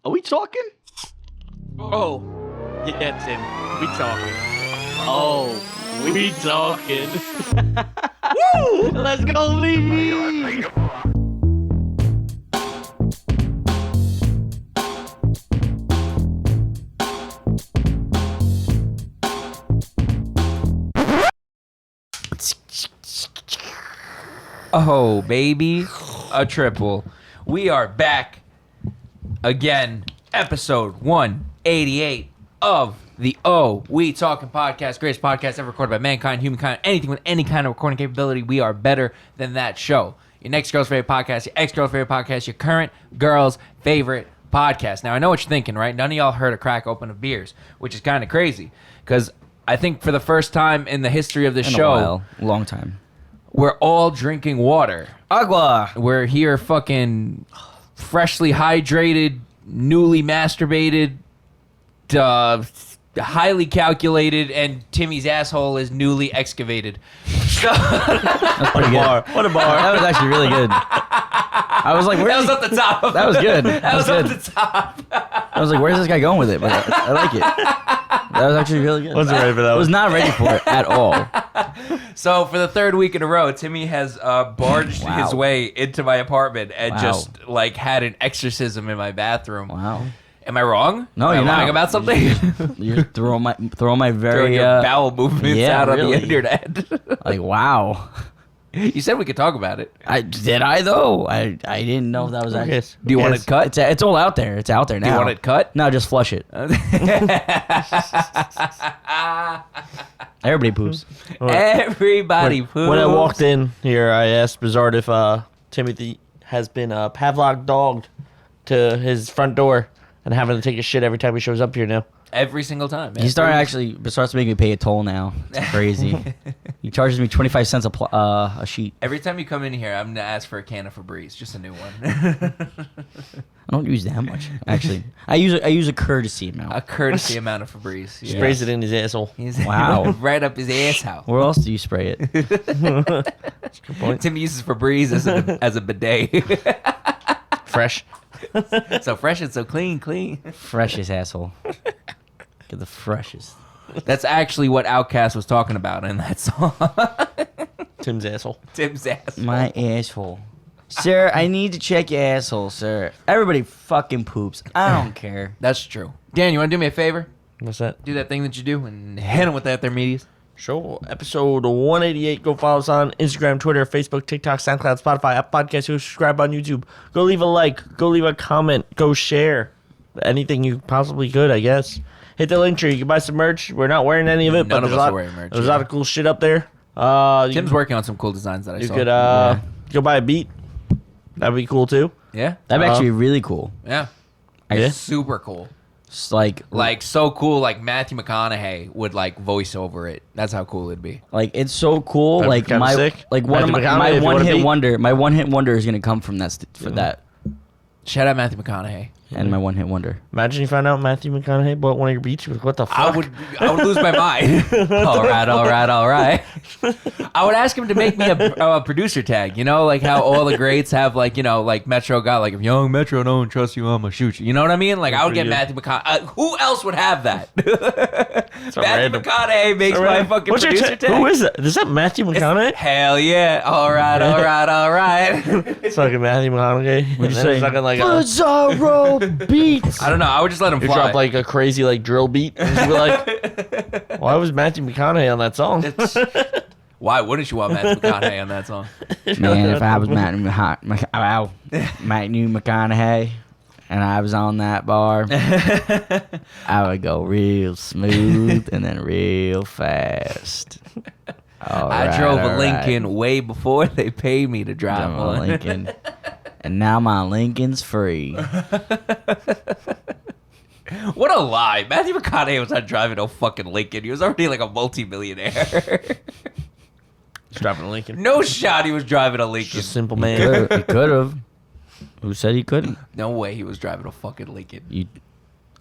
Are we talking? Oh, yeah, Tim. We talking. Oh, we talking. Woo! Let's go, Lee! Oh, baby. A triple. We are back again. Episode 188 of the We Talking Podcast. Greatest podcast ever recorded by mankind, humankind, anything with any kind of recording capability. We are better than that show. Your next girl's favorite podcast, your ex-girl's favorite podcast, your current girl's favorite podcast. Now, I know what you're thinking, right? None of y'all heard a crack open of beers, which is kind of crazy because I think for the first time in the history of the show, a while. Long time. we're all drinking water. Agua. We're here fucking freshly hydrated, newly masturbated, highly calculated, and Timmy's asshole is newly excavated. That's pretty good. What a bar. That was actually really good. I was like, That was up the top. That was good. That was good. up the top. I was like, where's this guy going with it? But I like it. That was actually really good. Wasn't ready for that I was one. not ready for it at all. So for the third week in a row, Timmy has barged Wow. his way into my apartment and Wow. just like had an exorcism in my bathroom. Wow. Am I wrong? No, Am you're I lying not. about something? You're throwing my Throwing very your bowel movements yeah, out on the really. internet. like wow. You said we could talk about it. Did I though? I didn't know if that was actually. Yes. Do you want it cut? It's all out there. It's out there now. Do you want it cut? No, just flush it. Everybody poops. Everybody poops. When I walked in here, I asked Bizarre if Timothy has been Pavlov dogged to his front door and having to take a shit every time he shows up here now. Every single time, man. He starts to make me pay a toll now. It's crazy. He charges me 25 cents a sheet. Every time you come in here, I'm gonna ask for a can of Febreze, just a new one. I don't use that much, actually. I use a courtesy amount. A courtesy amount of Febreze. Yeah. Sprays it in his asshole. He's Wow. right up his asshole. Where else do you spray it? Good point. Tim uses Febreze as a bidet. Fresh. So fresh and so clean. Freshest asshole. Get the freshest. That's actually what Outkast was talking about in that song. Tim's asshole. Tim's ass. My asshole. Sir, I need to check your asshole, sir. Everybody fucking poops. I don't care. That's true. Dan, you want to do me a favor? What's that? Do that thing that you do and hit him with that there medias. Sure. Episode 188. Go follow us on Instagram, Twitter, Facebook, TikTok, SoundCloud, Spotify, Apple Podcasts. Go subscribe on YouTube. Go leave a like. Go leave a comment. Go share. Anything you possibly could, I guess. Hit the link tree. You can buy some merch. We're not wearing any of it, None but of there's us a are lot, wearing merch, there's a yeah. lot of cool shit up there. Tim's working on some cool designs that I You saw. could go buy a beat. That'd be cool too. Yeah? That'd be actually really cool. Yeah. Yeah. Super cool. It's like So cool, like Matthew McConaughey would like voice over it. That's how cool it'd be. it's so cool. That'd be Like kinda sick. one of Matthew McConaughey, my if you one wanna hit beat. wonder. My one hit wonder is gonna come from for that, Shout out Matthew McConaughey. and my one hit wonder. Imagine you found out Matthew McConaughey bought one of your beats. You'd be like, what the fuck? I would lose my mind. all right. I would ask him to make me a producer tag. You know, like how all the greats have, like, you know, like Metro got like, if young Metro don't trust you, I'ma shoot you. You know what I mean? Like I would get you. Matthew McConaughey. Who else would have that? Matthew random. McConaughey makes my fucking What's your producer tag. Who is that? Is that Matthew McConaughey? Hell yeah! All right. It's fucking Matthew McConaughey. What'd you And then say? it's fucking like Bizarro beats. I don't know. I would just let him you fly. drop like a crazy like drill beat. And you'd be like, why was Matthew McConaughey on that song? Why wouldn't you want Matthew McConaughey on that song? Man, if I was Matthew McConaughey and I was on that bar, I would go real smooth and then real fast. I drove a Lincoln way before they paid me to drive Drove a one. Lincoln, and now my Lincoln's free. What a lie. Matthew McConaughey was not driving no fucking Lincoln. He was already like a multi-millionaire. He's driving a Lincoln. No shot he was driving a Lincoln. Just a simple man. He could have. Who said he couldn't? No way he was driving a fucking Lincoln.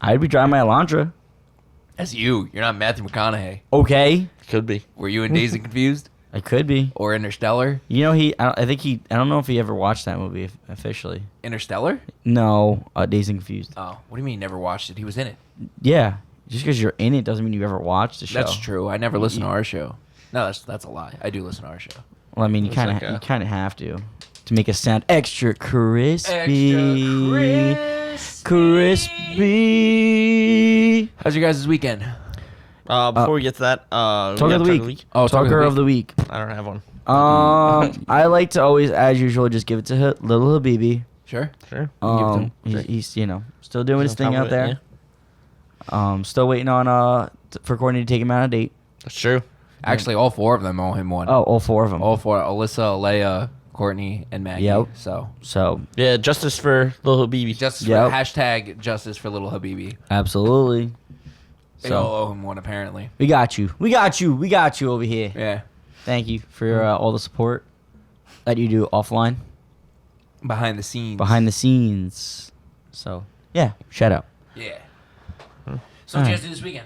I'd be driving my Elantra. That's you. You're not Matthew McConaughey. Okay. Could be. Were you in Dazed and Confused? It could be. Or Interstellar? You know, I don't know if he ever watched that movie officially. Interstellar? No, Dazed and Confused. Oh, what do you mean you never watched it? He was in it. Yeah, just because you're in it doesn't mean you ever watched the show. That's true. I never listened to our show. No, that's a lie. I do listen to our show. Well, I mean, you It's kind like of a- you kind of have to make it sound extra crispy. Crispy. How's your guys' weekend? Before we get to that, Talker of the week. Oh, Talker of the week. I don't have one. I like to always, as usual, just give it to little Habibi. Sure. Sure. He's still doing his Still thing on out top of there. it, yeah. Still waiting on for Courtney to take him on a date. That's true. Actually, all 4 of them owe him one. Oh, all 4 of them. All 4. Alyssa, Leia, Courtney, and Maggie. Yep. So Yeah, justice for little BB. justice Yep. for hashtag justice for little Habibi. Absolutely. They So- all owe him one apparently. We got you. We got you over here. Yeah. Thank you for all the support that you do offline, Behind the scenes. behind the scenes. So yeah, shout out. Yeah. So what you guys do this weekend?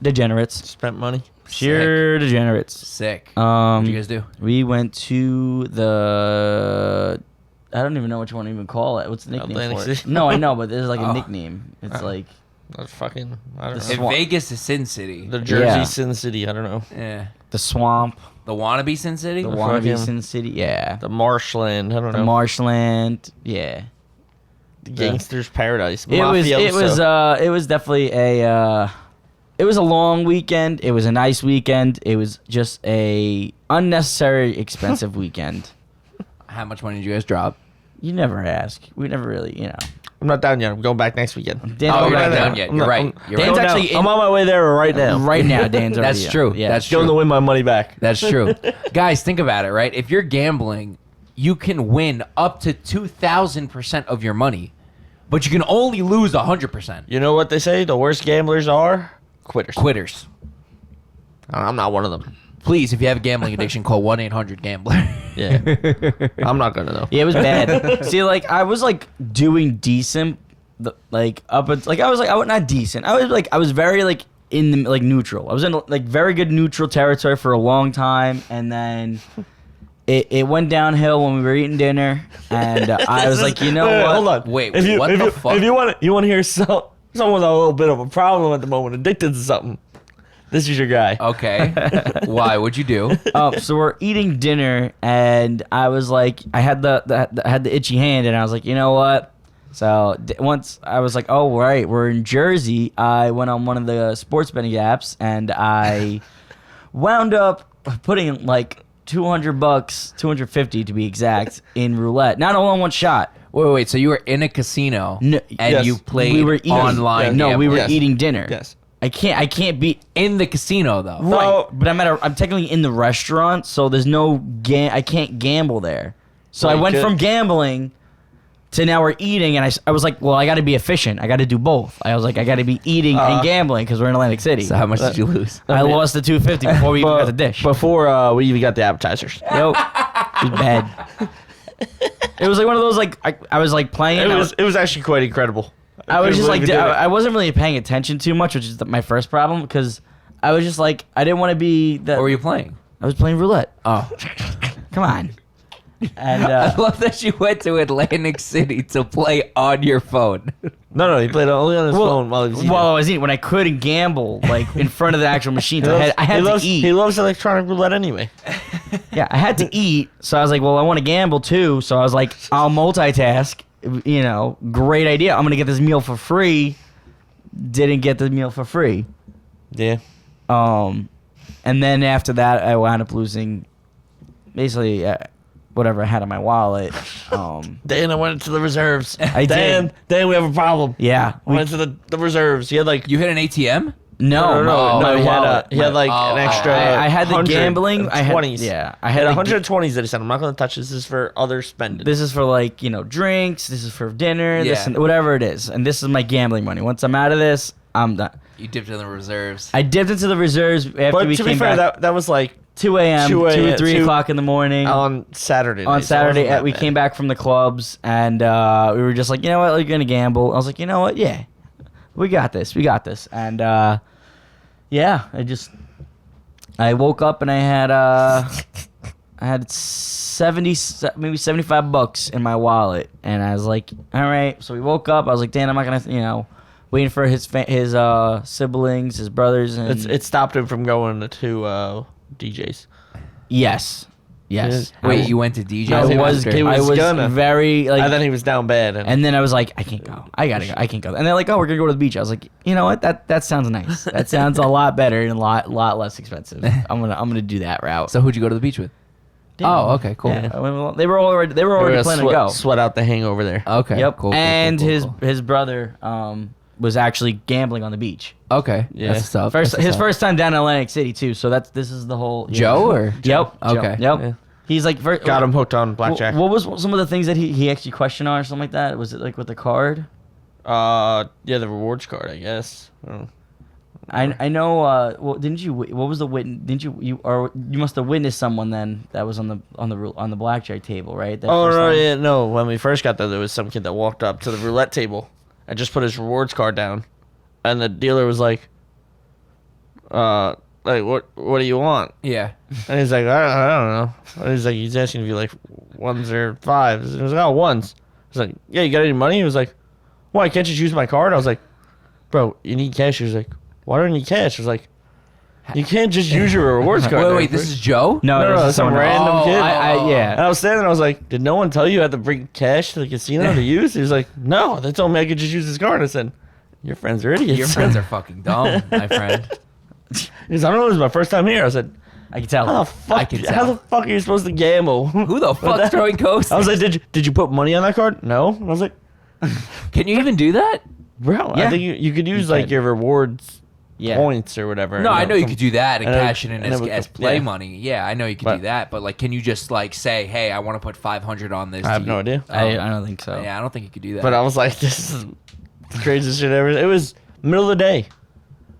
Degenerates. Spent money. Pure degenerates. Sick. What'd you guys do? We went to the. I don't even know what you want to even call it. What's the nickname Atlantic for it? City? No, I know, but there's like a Oh. nickname. It's Oh. like That's fucking. I don't The know. If Swamp. Vegas is Sin City. The Jersey Yeah. Sin City. I don't know. Yeah. the swamp, The wannabe Sin City? the The wannabe fucking- Sin City. Yeah, The marshland. I don't the know. marshland. Yeah. The gangster's paradise. It was definitely it was a long weekend. It was a nice weekend. It was just a unnecessary expensive weekend. How much money did you guys drop? You never ask. We never really, you know. I'm not down yet. I'm going back next weekend. Dan's Oh, going you're not down down there. yet. You're right. You're Dan's right. actually I'm on my way there right now. Right now, Dan's already That's out. true. Yeah. That's Going to true. win my money back. That's true. Guys, think about it, right? If you're gambling, you can win up to 2,000% of your money, but you can only lose 100%. You know what they say? The worst gamblers are quitters. Quitters. I'm not one of them. Please, if you have a gambling addiction, call 1-800-GAMBLER. Yeah. I'm not gonna though. Yeah, it was bad. See, like I was like doing decent, like up at, like I was not decent. I was very like in the like neutral. I was in like very good neutral territory for a long time, and then it went downhill when we were eating dinner, and I was like, you know Wait, what? hold on. Wait, if you, what if the you, fuck? If you want to hear someone with a little bit of a problem at the moment, addicted to something, this is your guy. Okay. Why? What'd you do? So we're eating dinner, and I was like, I had the itchy hand, and I was like, you know what? So once I was like, oh right, we're in Jersey. I went on one of the sports betting apps, and I wound up putting like $200, $250 to be exact, in roulette. Not all in one shot. Wait. So you were in a casino No, and yes. you played We were eating online? No, we were Yes. eating dinner. Yes. I can't be in the casino though. right. But I'm technically in the restaurant, so there's no I can't gamble there. So Well, I you went could. from gambling to now we're eating, and I was like, well, I got to be efficient. I got to do both. I was like, I got to be eating and gambling because we're in Atlantic City. So how much did you lose? I lost the $250 before we even got the dish. Before we even got the appetizers. Yo, it was bad. It was like one of those like I was like playing. It was actually quite incredible. I was just like, couldn't believe we did it. I wasn't really paying attention too much, which is my first problem because I was just like, I didn't want to be that. What were you playing? I was playing roulette. Oh. Come on. And I love that you went to Atlantic City to play on your phone. No, he played only on his phone while he was eating. while I was eating, when I couldn't gamble like in front of the actual machines, I had to eat. He loves electronic roulette anyway. Yeah, I had to eat. So I was like, well, I want to gamble too. So I was like, I'll multitask. You know, great idea. I'm gonna get this meal for free. Didn't get the meal for free. Yeah. And then after that, I wound up losing basically whatever I had in my wallet. Dan, I went into the reserves. I did. Dan, we have a problem. Yeah. I went into the reserves. He had like You hit an ATM? No, no. He wallet. had like an extra. I had the 100 gambling. I had 20s. yeah. I I had had the 120s that he said, I'm not going to touch this. This is for other spending. This is for like, you know, drinks. This is for dinner. This Yeah. and whatever it is. And this is my gambling money. Once I'm out of this, I'm done. You dipped in the reserves. I dipped into the reserves after but we to came be fair, back. that was like 2 a.m., 2 or 3 2 o'clock in the morning. on Saturday. On night, so it wasn't Saturday, that we bad. came back from the clubs, and we were just like, you know what, we're going to gamble. I was like, you know what, yeah, we got this. And, yeah, I woke up and I had 70, maybe $75 in my wallet, and I was like, all right. So we woke up. I was like, Dan, I'm not gonna, waiting for his siblings, his brothers, and It stopped him from going to DJs. yes. Wait, you went to DJ? No, he was gonna. very like. And then he was down bad. And then I was like, I can't go. I gotta go. I can't go. And they're like, oh, we're gonna go to the beach. I was like, you know what? That sounds nice. That sounds a lot better and a lot less expensive. I'm gonna do that route. So who'd you go to the beach with? Oh, okay, cool. Yeah, they were already planning to go. Sweat out the hangover there. Okay. Yep. Cool. And cool. his brother was actually gambling on the beach. Okay. Yeah. That's tough. His first time down in Atlantic City too. So this is the whole Joe or Yep. Okay. Yep. Yeah. He's like Got him hooked on blackjack. What was some of the things that he actually questioned on or something like that? Was it like with the card? Yeah, the rewards card, I guess. I know. Well, didn't you? What was the witness? Didn't you must have witnessed someone then that was on the blackjack table, right? That Oh first no, time? yeah, no. When we first got there was some kid that walked up to the roulette table and just put his rewards card down, and the dealer was like, what do you want?" Yeah. And he's like, I don't know. And he's asking if you like ones or fives. And he was like, oh, ones. He's like, yeah, you got any money? He was like, why can't you just use my card? I was like, bro, you need cash. He was like, why don't you need cash? I was like, you can't just use your rewards card. Wait, this is Joe? No, this is some someone random else. kid. Yeah. And I was standing there, I was like, did no one tell you had to bring cash to the casino to use? He was like, no, they told me I could just use this card. I said, your friends are idiots. Your friends are fucking dumb, my friend. He's like, I don't know, this is my first time here. I said, I can tell. how the fuck, I can how tell. the fuck are you supposed to gamble? Who the fuck's throwing ghosts? I was like, did you put money on that card? No. And I was like, Can you even do that? bro, Yeah. I think you could use like can. your rewards Yeah. points or whatever. No, and I know you come- could do that and and it- cash it in and it would as go- play yeah. money. Yeah, I know you could But- do that, but like, can you just like say, hey, I want to put 500 on this? I have to no you? idea. I don't think so. Yeah, I don't think you could do that. But I was like, this is the craziest shit ever. It was middle of the day.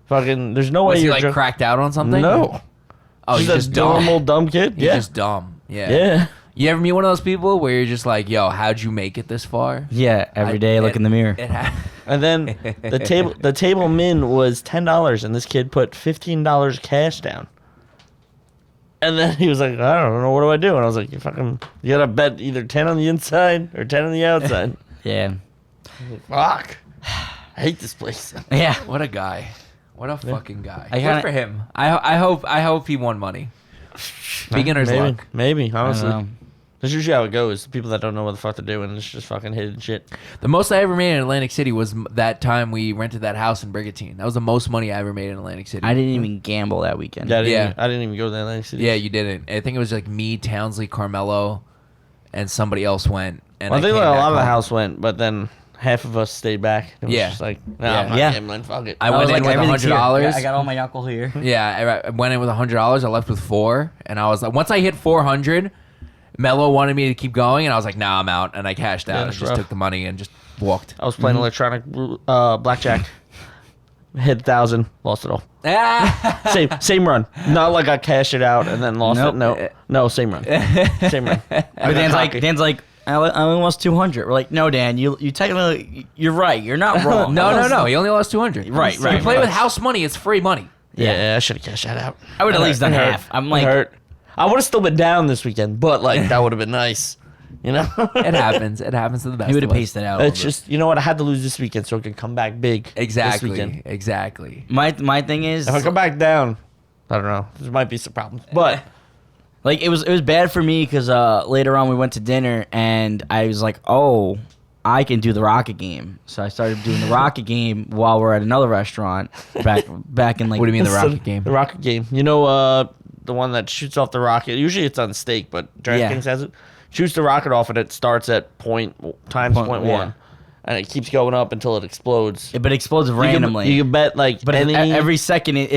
Fucking, there's no way was he you're like drunk. cracked out on something? No. Oh, He's he's a just dumb dumb. old dumb kid. He's Yeah. just dumb. Yeah. Yeah. You ever meet one of those people where you're just like, yo, how'd you make it this far? Yeah, every day I look in the mirror. It And then the table min was $10, and this kid put $15 cash down. And then he was like, I don't know, what do I do? And I was like, you gotta bet either 10 on the inside or 10 on the outside. Yeah. Fuck. I hate this place. Yeah. What a guy. What a fucking guy. I Good kinda- for him. I hope he won money. Beginner's maybe, luck. Maybe, I don't honestly. know. That's usually how it goes. People that don't know what the fuck they're doing, it's just fucking hidden shit. The most I ever made in Atlantic City was that time we rented that house in Brigantine. That was the most money I ever made in Atlantic City. I didn't even gamble that weekend. Yeah, Yeah. I didn't even go to Atlantic City. Yeah, you didn't. I think it was like me, Townsley, Carmelo, and somebody else went. And Well, I think came like a back lot of the home. house went, but then half of us stayed back. It was Yeah. just like, no, Yeah. I'm not Yeah. gambling. Fuck it. I went in with everything's here. $100. I got all my alcohol here. Yeah, I went in with $100. I left with $4, and I was like, once I hit 400, Mello wanted me to keep going, and I was like, nah, I'm out, and I cashed out Yeah, and it's just rough. took the money and just walked. I was playing electronic blackjack. Hit 1,000, lost it all. Same run. Not like I cashed it out and then lost Nope. it. No, same run. Same run. But Dan's like, I only lost 200. We're like, no, Dan, you technically, you're right. You're not wrong. No. He only lost 200. Right, You right, play right. with house money, it's free money. Yeah, I should have cashed that out. I would at least done It hurt. half. I'm It like, hurt. I would have still been down this weekend, but like that would have been nice. You know? It happens. It happens to the best. he would have of us. paced it out. a It's little bit. just, you know what? I had to lose this weekend so I could come back big. This Exactly. weekend. Exactly. My thing is, If I come back down, I don't know. There might be some problems. But like it was bad for me because later on we went to dinner and I was like, oh, I can do the Rocket game. So I started doing the Rocket game while we're at another restaurant back in like. What do you mean the So, Rocket game? The rocket game. You know, the one that shoots off the rocket. Usually it's on stake, but DraftKings has it. Shoots the rocket off and it starts at point times Point, 0.1. yeah. And it keeps going up until it explodes. But it explodes randomly. You can bet like but any every second you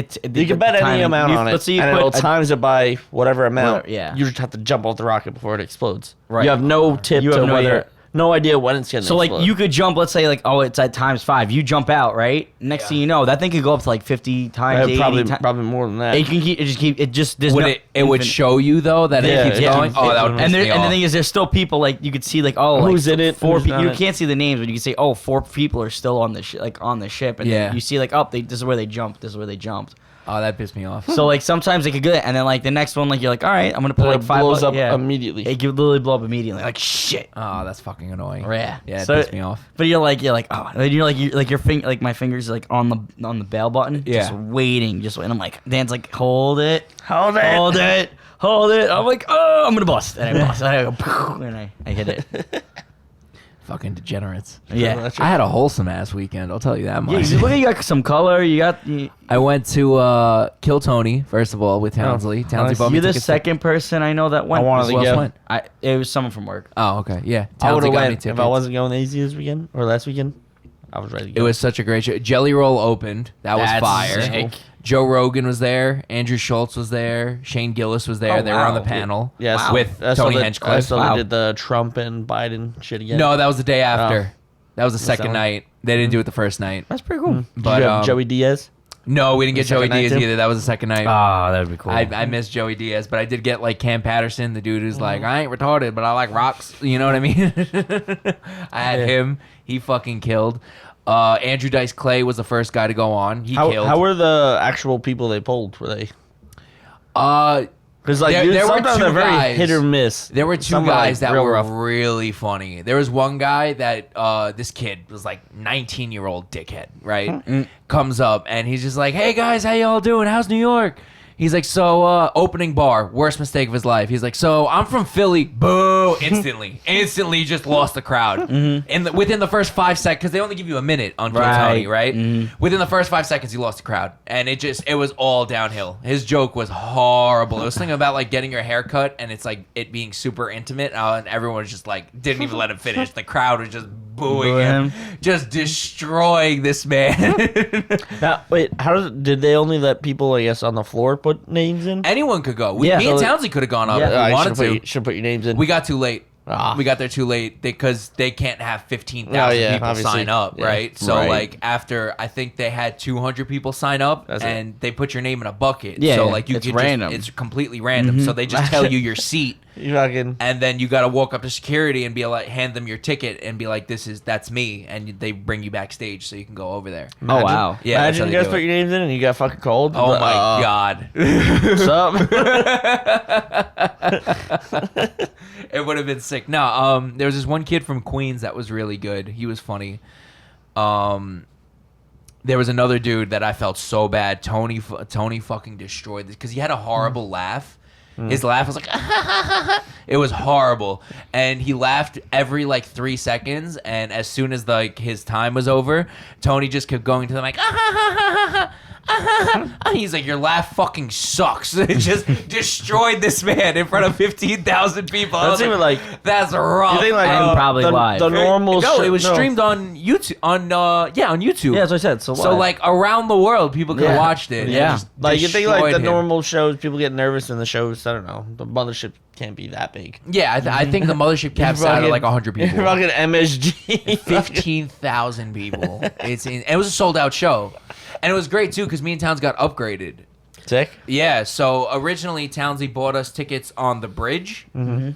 can bet any amount on it. Let's say you and put it'll times it by whatever amount. Whatever, yeah. You just have to jump off the rocket before it explodes. Right. You have no tip You to have no- whether no idea when it's gonna. So like explode. you could jump, let's say like, oh, it's at times 5. You jump out, right? Next thing you know, that thing could go up to like 50 times, 80 probably times. probably more than that. It can keep. It just keep. It just. There's Would no it would infinite- show you though that Yeah, it keeps yeah. going? Oh, that would And piss And me and the off. thing is, there's still people like you could see like, oh, like, Who's in it, 4 who's people. not You in it. can't see the names, but you can say, oh, 4 people are still on the on the ship, and Yeah. then you see like, oh, this is where they jumped. This is where they jumped. Oh, that pissed me off. So like sometimes it could get, and then like the next one, like you're like, all right, I'm gonna put It like 5 blows up yeah. immediately. It could literally blow up immediately. Like shit. Oh, that's fucking annoying. Yeah. Yeah, it So- pissed me off. But you're like, oh, and you're like your finger, like my fingers, like on the bail button, just Yeah. waiting, and I'm like, Dan's like, hold it, Hold it. hold it, hold it. I'm like, oh, I'm gonna bust, and I bust, and I go, poof, and I hit it. Fucking degenerates. Yeah. That's I had a wholesome ass weekend. I'll tell you that Yeah, much. you, look, you got some color. You got. I went to Kill Tony first of all with Townsley. Oh, Townsley nice. bought me You're the tickets to- second person I know that went. I wanted Who to else go. went? It was someone from work. Oh, okay, yeah. I would Townsley have got me went if tickets. I wasn't going easy this weekend or last weekend. I was ready to It go. was such a great show. Jelly Roll opened. That was That's fire. sick. Joe Rogan was there. Andrew Schultz was there. Shane Gillis was there. Oh, they were on the wow. panel. Yes, Wow. with I saw Tony that- I Hinchcliffe. saw Wow. they did the Trump and Biden shit again. No, that was the day after. Oh. That was the second that one? night. They didn't do it the first night. That's pretty cool. Did But you have Joey Diaz. no, we didn't get The Joey second night Diaz too? either. That was the second night. Oh, that'd be cool. I missed Joey Diaz, but I did get like Cam Patterson, the dude who's like, I ain't retarded, but I like rocks. You know what I mean? I had Yeah. him. He fucking killed. Andrew Dice Clay was the first guy to go on. He killed. How were the actual people they pulled? Were they? uh, Because like There were sometimes two they're very guys. hit or miss. there were two Some guys that real were rough. really funny. There was one guy that this kid was like 19-year-old dickhead, right? Comes up and he's just like, "Hey guys, how y'all doing? How's New York?" He's like, so opening bar, worst mistake of his life. He's like, so I'm from Philly. Boo! Instantly just lost the crowd. Within the first 5 seconds, because they only give you a minute on Kill Tony, right? Within the first 5 seconds, he lost the crowd, and it was all downhill. His joke was horrible. It was something about like getting your hair cut, and it's like it being super intimate, and everyone was just like didn't even let him finish. The crowd was just booing him, just destroying this man. Now, wait, did they only let people, I guess, on the floor put names in? Anyone could go. Yeah. Me and So- Townsley could have gone up Yeah. if we wanted to. Should put your names in. We got too late. Ah. We got there too late because they can't have 15,000 Oh, yeah, people obviously. sign up, Yeah. right? So Right. like after I think they had 200 people sign up That's it. and they put your name in a bucket. Yeah, so like you it's could random. it's completely random. So they just tell you your seat You fucking. and then you got to walk up to security and be like hand them your ticket and be like that's me and they bring you backstage so you can go over there. Oh wow. Yeah, that's how Imagine they you guys do put it. your names in and you got fucking cold. Oh my god. What's up? It would have been sick. No, there was this one kid from Queens that was really good. He was funny. There was another dude that I felt so bad. Tony fucking destroyed this because he had a horrible laugh. His laugh was like, it was horrible, and he laughed every like 3 seconds. And as soon as like his time was over, Tony just kept going to the mic. He's like, your laugh fucking sucks. It just destroyed this man in front of 15,000 people. I That's was even like. that's rough. You think like And probably the, live. the normal? no, shit- it was streamed on YouTube. On YouTube. Yeah, that's what I said. So So what? like around the world, people could have Yeah. watched it. and Yeah. just Like you think like the destroyed him. normal shows, people get nervous in the shows. I don't know. The mothership can't be that big. Yeah, I think the mothership caps out at like 100 people. Fucking MSG. 15,000 people. It was a sold out show, and it was great too because me and Towns got upgraded. Sick. Yeah, so originally Townsley bought us tickets on the bridge. Mm-hmm.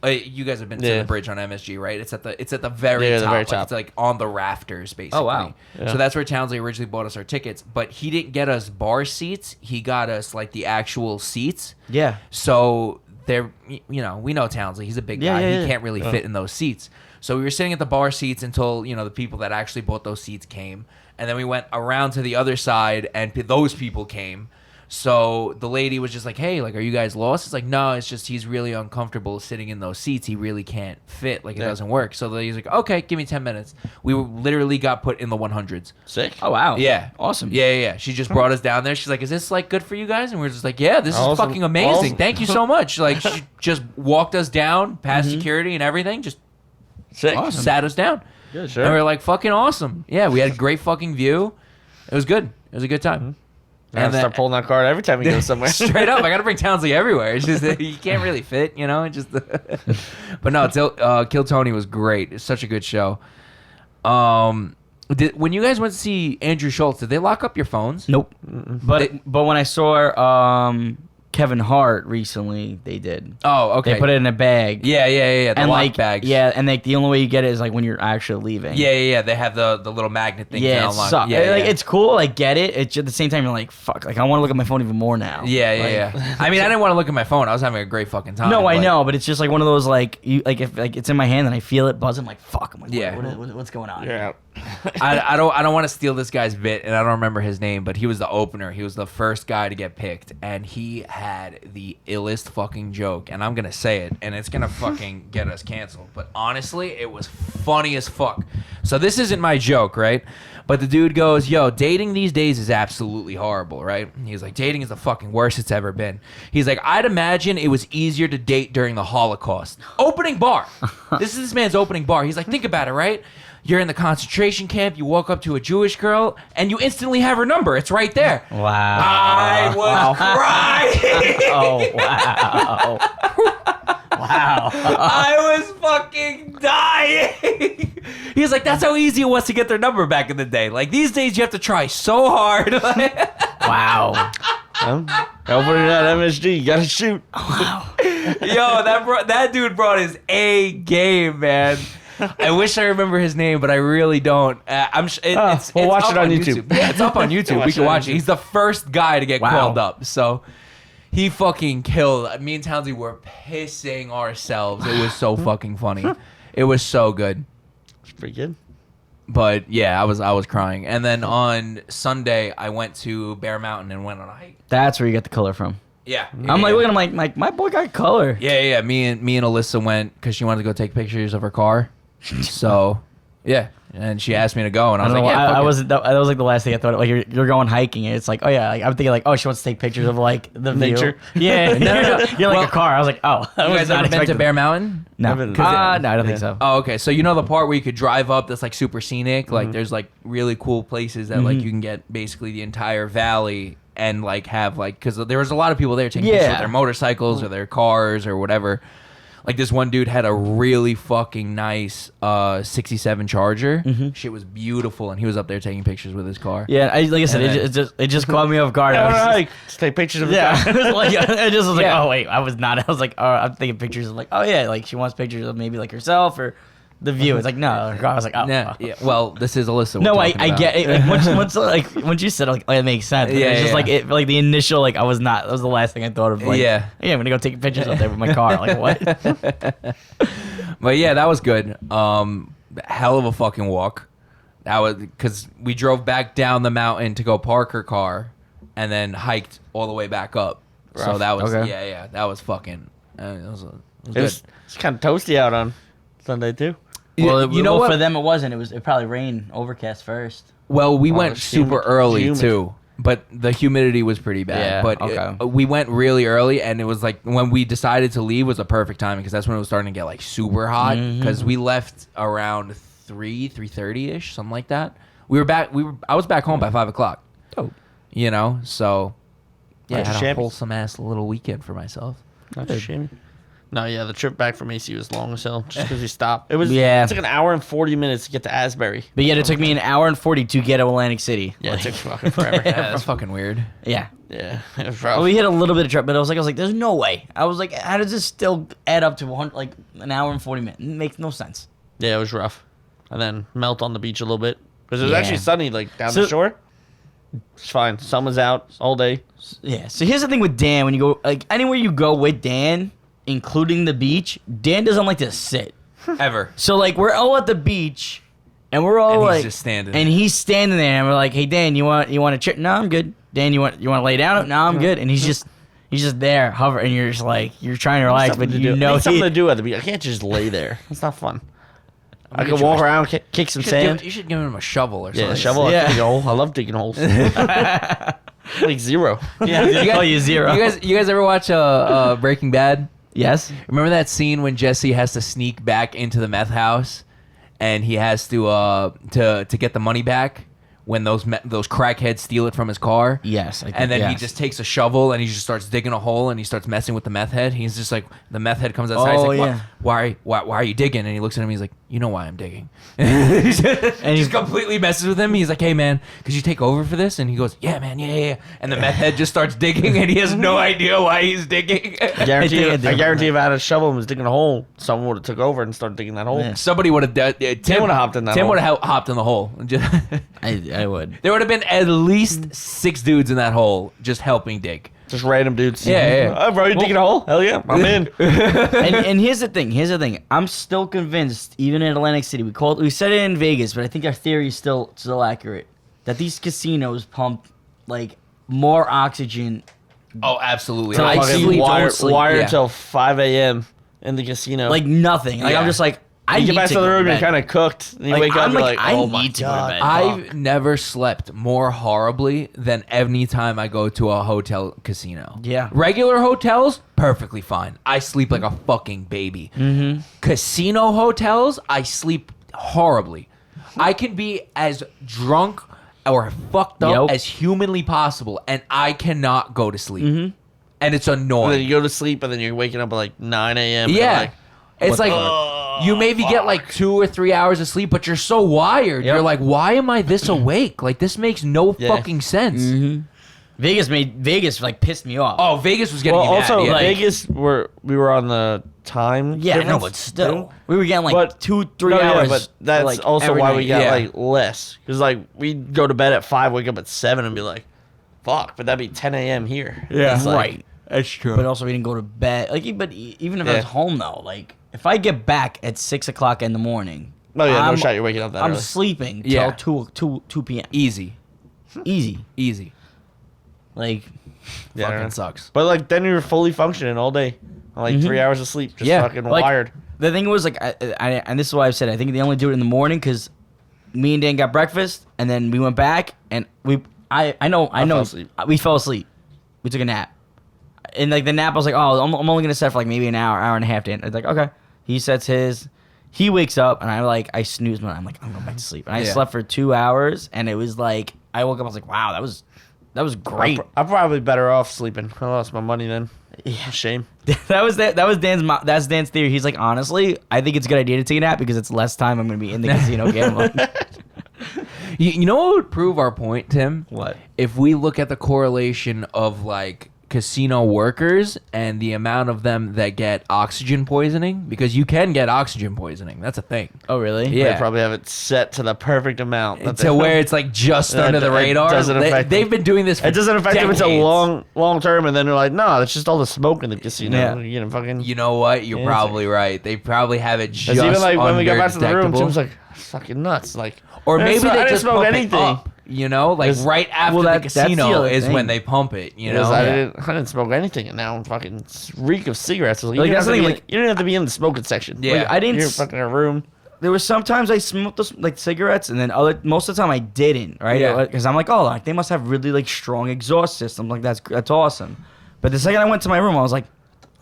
You guys have been to Yeah. the bridge on MSG, right? It's at the very Yeah, top. the very Like, top. it's like on the rafters, basically. Oh, wow. Yeah. So that's where Townsley originally bought us our tickets, but he didn't get us bar seats. He got us like the actual seats. yeah. So they're, we know Townsley. He's a big Yeah, guy. yeah, He yeah. can't really fit in those seats. So we were sitting at the bar seats until, the people that actually bought those seats came. And then we went around to the other side and those people came. So the lady was just like, hey, like, are you guys lost? It's like, no, it's just he's really uncomfortable sitting in those seats. He really can't fit. Like, it doesn't work. So the lady's like, okay, give me 10 minutes. We literally got put in the 100s. Sick. Oh wow. Yeah. Awesome. Yeah. She just brought us down there. She's like, is this, like, good for you guys? And we're just like, yeah, this is Awesome. fucking amazing. Awesome. Thank you so much. Like, she just walked us down past security and everything. Just Sick. sat us down. Good, And sure. we were like, fucking awesome. Yeah, we had a great fucking view. It was good. It was a good time. And then- start pulling that card every time you go somewhere. Straight up, I gotta bring Townsley everywhere. It's just that you can't really fit, you know. It just, but no, Kill Tony was great. It's such a good show. When you guys went to see Andrew Schultz, did they lock up your phones? Nope. But when I saw Kevin Hart recently, they did. Oh, okay. They put it in a bag. Yeah. The And lock like bags. yeah, and like the only way you get it is like when you're actually leaving. Yeah. They have the little magnet thing. Yeah, to it unlock. sucks. Yeah, Like yeah. it's cool. Like get it. It's at the same time you're like fuck. Like I want to look at my phone even more now. Yeah. I mean, I didn't want to look at my phone. I was having a great fucking time. No, I but- know, but it's just like one of those like you like if like it's in my hand and I feel it buzzing. I'm like fuck. I'm like, Yeah. what's going on? Yeah. I don't want to steal this guy's bit, and I don't remember his name, but he was the opener. He was the first guy to get picked, and he had the illest fucking joke, and I'm gonna say it, and it's gonna fucking get us canceled. But honestly, it was funny as fuck. So this isn't my joke, right? But the dude goes, "Yo, dating these days is absolutely horrible, right?" He's like, "Dating is the fucking worst it's ever been." He's like, "I'd imagine it was easier to date during the Holocaust." Opening bar. This is this man's opening bar. He's like, "Think about it, right? You're in the concentration camp. You walk up to a Jewish girl, and you instantly have her number. It's right there." Wow. I was crying. Oh wow. Wow. I was fucking dying. He's like, "That's how easy it was to get their number back in the day. Like these days, you have to try so hard." Wow. Open it at MSG. You gotta shoot. Yo, that dude brought his A game, man. I wish I remember his name, but I really don't. We'll watch up it on YouTube. Yeah, it's up on YouTube. We can watch it. He's the first guy to get Wow. called up, so he fucking killed. Me and Townsley were pissing ourselves. It was so fucking funny. It was so good. It's pretty good. But yeah, I was crying. And then on Sunday, I went to Bear Mountain and went on a hike. That's where you get the color from. Yeah, I'm like looking. I'm like my boy got color. yeah. Me and Alyssa went because she wanted to go take pictures of her car. So, yeah, and she asked me to go, and I I was don't like, know. "Yeah, I fuck it." wasn't. That was like the last thing I thought. Like you're going hiking, and it's like, oh yeah. Like, I'm thinking like, oh, she wants to take pictures of like the Nature. view. Yeah, No. You're like Well, a car. I was like, oh, I You was guys not ever been to expecting- Bear Mountain? No, I've been- no, I don't think so. Oh, okay. So you know the part where you could drive up that's like super scenic? Like there's like really cool places that like you can get basically the entire valley and like have like, because there was a lot of people there taking pictures Yeah. with their motorcycles or their cars or whatever. Like this one dude had a really fucking nice 67 Charger. Shit was beautiful, and he was up there taking pictures with his car. Yeah, like I said, And then- it just caught me off guard. I was just- Like, just take pictures of yeah, the I was like, I just was like, Yeah. oh wait, I was not. I was like, oh, I'm thinking pictures of like, oh yeah, like she wants pictures of maybe like herself or the view. It's like no, her car. I was like, oh. Yeah, yeah. Well, this is Alyssa. No, we're I talking about. get it. Like, once you said it, like, it makes sense. But Yeah, it was just yeah. like it, like the initial, like I was not. That was the last thing I thought of. Like, Yeah. I'm gonna go take pictures up there with my car. Like what? But yeah, that was good. Hell of a fucking walk. That was because we drove back down the mountain to go park her car, and then hiked all the way back up. So Rough. that was Okay. yeah, that was fucking. It was It's kind of toasty out on Sunday too. Well, you know what? For them, it wasn't. It probably rained, overcast first. Well, we went it's super humid. early Humid. too, but the humidity was pretty bad. Yeah, but okay. we went really early, and it was like when we decided to leave was a perfect time because that's when it was starting to get like super hot. Because we left around 3:30 ish, something like that. We were back. I was back home by 5:00. Oh. You know, so yeah, I Bunch of had a chamois. wholesome ass little weekend for myself. Not a shame. No, yeah, the trip back from AC was long as hell just because we stopped. It was Yeah. It took an hour and 40 minutes to get to Asbury. But yet, it took me an hour and 40 to get to Atlantic City. Yeah, Like, it took fucking forever. Yeah, that's fucking weird. yeah. Yeah, it was rough. Well, we hit a little bit of trip, but I was like, there's no way. I was like, how does this still add up to 100, like an hour and 40 minutes? It makes no sense. Yeah, it was rough. And then melt on the beach a little bit because it was Yeah. actually sunny, like down So- the shore. It's fine. Sun was out all day. Yeah. So here's the thing with Dan: when you go, like anywhere you go with Dan, including the beach, Dan doesn't like to sit. Ever. So like we're all at the beach, and we're all And he's like, just standing and he's standing there, and we're like, hey Dan, you want a chair? No, I'm good. Dan, you want to lay down? No, I'm good. And he's just there, hover, and you're just like you're trying to relax, Something but to you do. know Need something he, to do at the beach. I can't just lay there. It's not fun. I get could you walk a- around, kick some sand. You should give him a shovel or something. Yeah, shovel. Yeah. I dig a hole. I love digging holes. Like zero. yeah, they call you zero. You guys ever watch Breaking Bad? Yes. Remember that scene when Jesse has to sneak back into the meth house, and he has to get the money back when those crackheads steal it from his car. Yes, I think, And then he yes. just takes a shovel and he just starts digging a hole and he starts messing with the meth head. He's just like, the meth head comes outside. Oh, he's like, yeah. why are you digging? And he looks at him. He's like, you know why I'm digging. And he just completely messes with him. He's like, hey man, could you take over for this? And he goes, yeah man, yeah. And the meth head just starts digging and he has no idea why he's digging. I guarantee if I had a shovel and was digging a hole, someone would have took over and started digging that hole. Yeah. Somebody would have done. Tim would have hopped in that Tim hole. would have hopped in the hole. I would. There would have been at least 6 dudes in that hole just helping dig. Just random dudes. Yeah. Bro, you digging a hole? Hell yeah, I'm in. and here's the thing. I'm still convinced, even in Atlantic City, we said it in Vegas, but I think our theory is still accurate, that these casinos pump like more oxygen. Oh, absolutely. So I I Fucking sleep, wire don't sleep. wire Yeah. until 5 a.m. in the casino. Like nothing. Like Yeah. I'm just like I you need get back to go the room, bed. you're kind of cooked. And you Like, wake up, I'm you're like, like, I oh my need to go to god. bed. I've never slept more horribly than any time I go to a hotel casino. Yeah. Regular hotels, perfectly fine. I sleep like a fucking baby. Mm-hmm. Casino hotels, I sleep horribly. I can be as drunk or fucked up Yep. as humanly possible, and I cannot go to sleep. Mm-hmm. And it's And then annoying. you go to sleep, and then you're waking up at like 9 a.m. and Yeah. you're like, It's what like the you maybe get like 2 or 3 hours of sleep, but you're so wired. Yep. You're like, why am I this awake? Like this makes no Yeah. fucking sense. Mm-hmm. Vegas like pissed me off. Oh, Vegas was getting well, you also mad. Yeah. Vegas, we were on the time. yeah, no, difference, but still, too. we were getting like But 2-3 No, hours. yeah, but that's for, like, also every why night. we got Yeah. like less. Because like we'd go to bed at 5, wake up at 7, and be like, fuck, but that'd be 10 a.m. here. It's like, right. That's true. But also, we didn't go to bed. Like, but even if I Yeah. was home though, like if I get back at 6 o'clock in the morning, Oh yeah, no I'm- shot, you're waking up that I'm early. sleeping till Yeah. 2 p.m. Easy. Easy. Like, Yeah, Fucking right. sucks. But like then you're fully functioning all day. Like 3 hours of sleep, just Yeah, fucking like- wired. the thing was, like, I and this is why I've said I think they only do it in the morning because me and Dan got breakfast and then we went back and I know fell asleep. we fell asleep. We took a nap. And like the nap, I was like, oh, I'm only gonna set for like maybe an hour and a half. Dan, it's like, okay. He sets his. He wakes up and I snooze, but I'm like, I'm going back to sleep. And I Yeah. slept for 2 hours and it was like I woke up. I was like, wow, that was great. I'm probably better off sleeping. I lost my money then. Yeah. Shame. That's Dan's theory. He's like, honestly, I think it's a good idea to take a nap because it's less time I'm gonna be in the casino gambling. You know what would prove our point, Tim? What? If we look at the correlation of like casino workers and the amount of them that get oxygen poisoning, because you can get oxygen poisoning. That's a thing. Oh, really? Yeah. They probably have it set to the perfect amount. that To they- where it's like just It- under the it radar. doesn't affect They've them. been doing this for It doesn't affect them decades. until long term, and then they're like, no, it's just all the smoke in the casino. Yeah. You're getting fucking. You know what? You're Yeah, probably right. They probably have it just It's even like when we got back to the room, under-detectable. Tim was like, fucking nuts. Like, Or I didn't maybe smoke- I they didn't just smoke pump anything. it up. You know, like It's- right after well, the that's the casino other is thing. when they pump it. You know, I didn't smoke anything, and now I'm fucking reek of cigarettes. Like, Like, you, that's don't the have thing, to be, you don't have to be in the smoking section. Yeah. Like, I didn't. You're fucking in a room. There was sometimes I smoked those, like cigarettes, and then most of the time I didn't. Right? Yeah. Because I'm like, oh, like they must have really like strong exhaust systems. Like that's awesome. But the second I went to my room, I was like,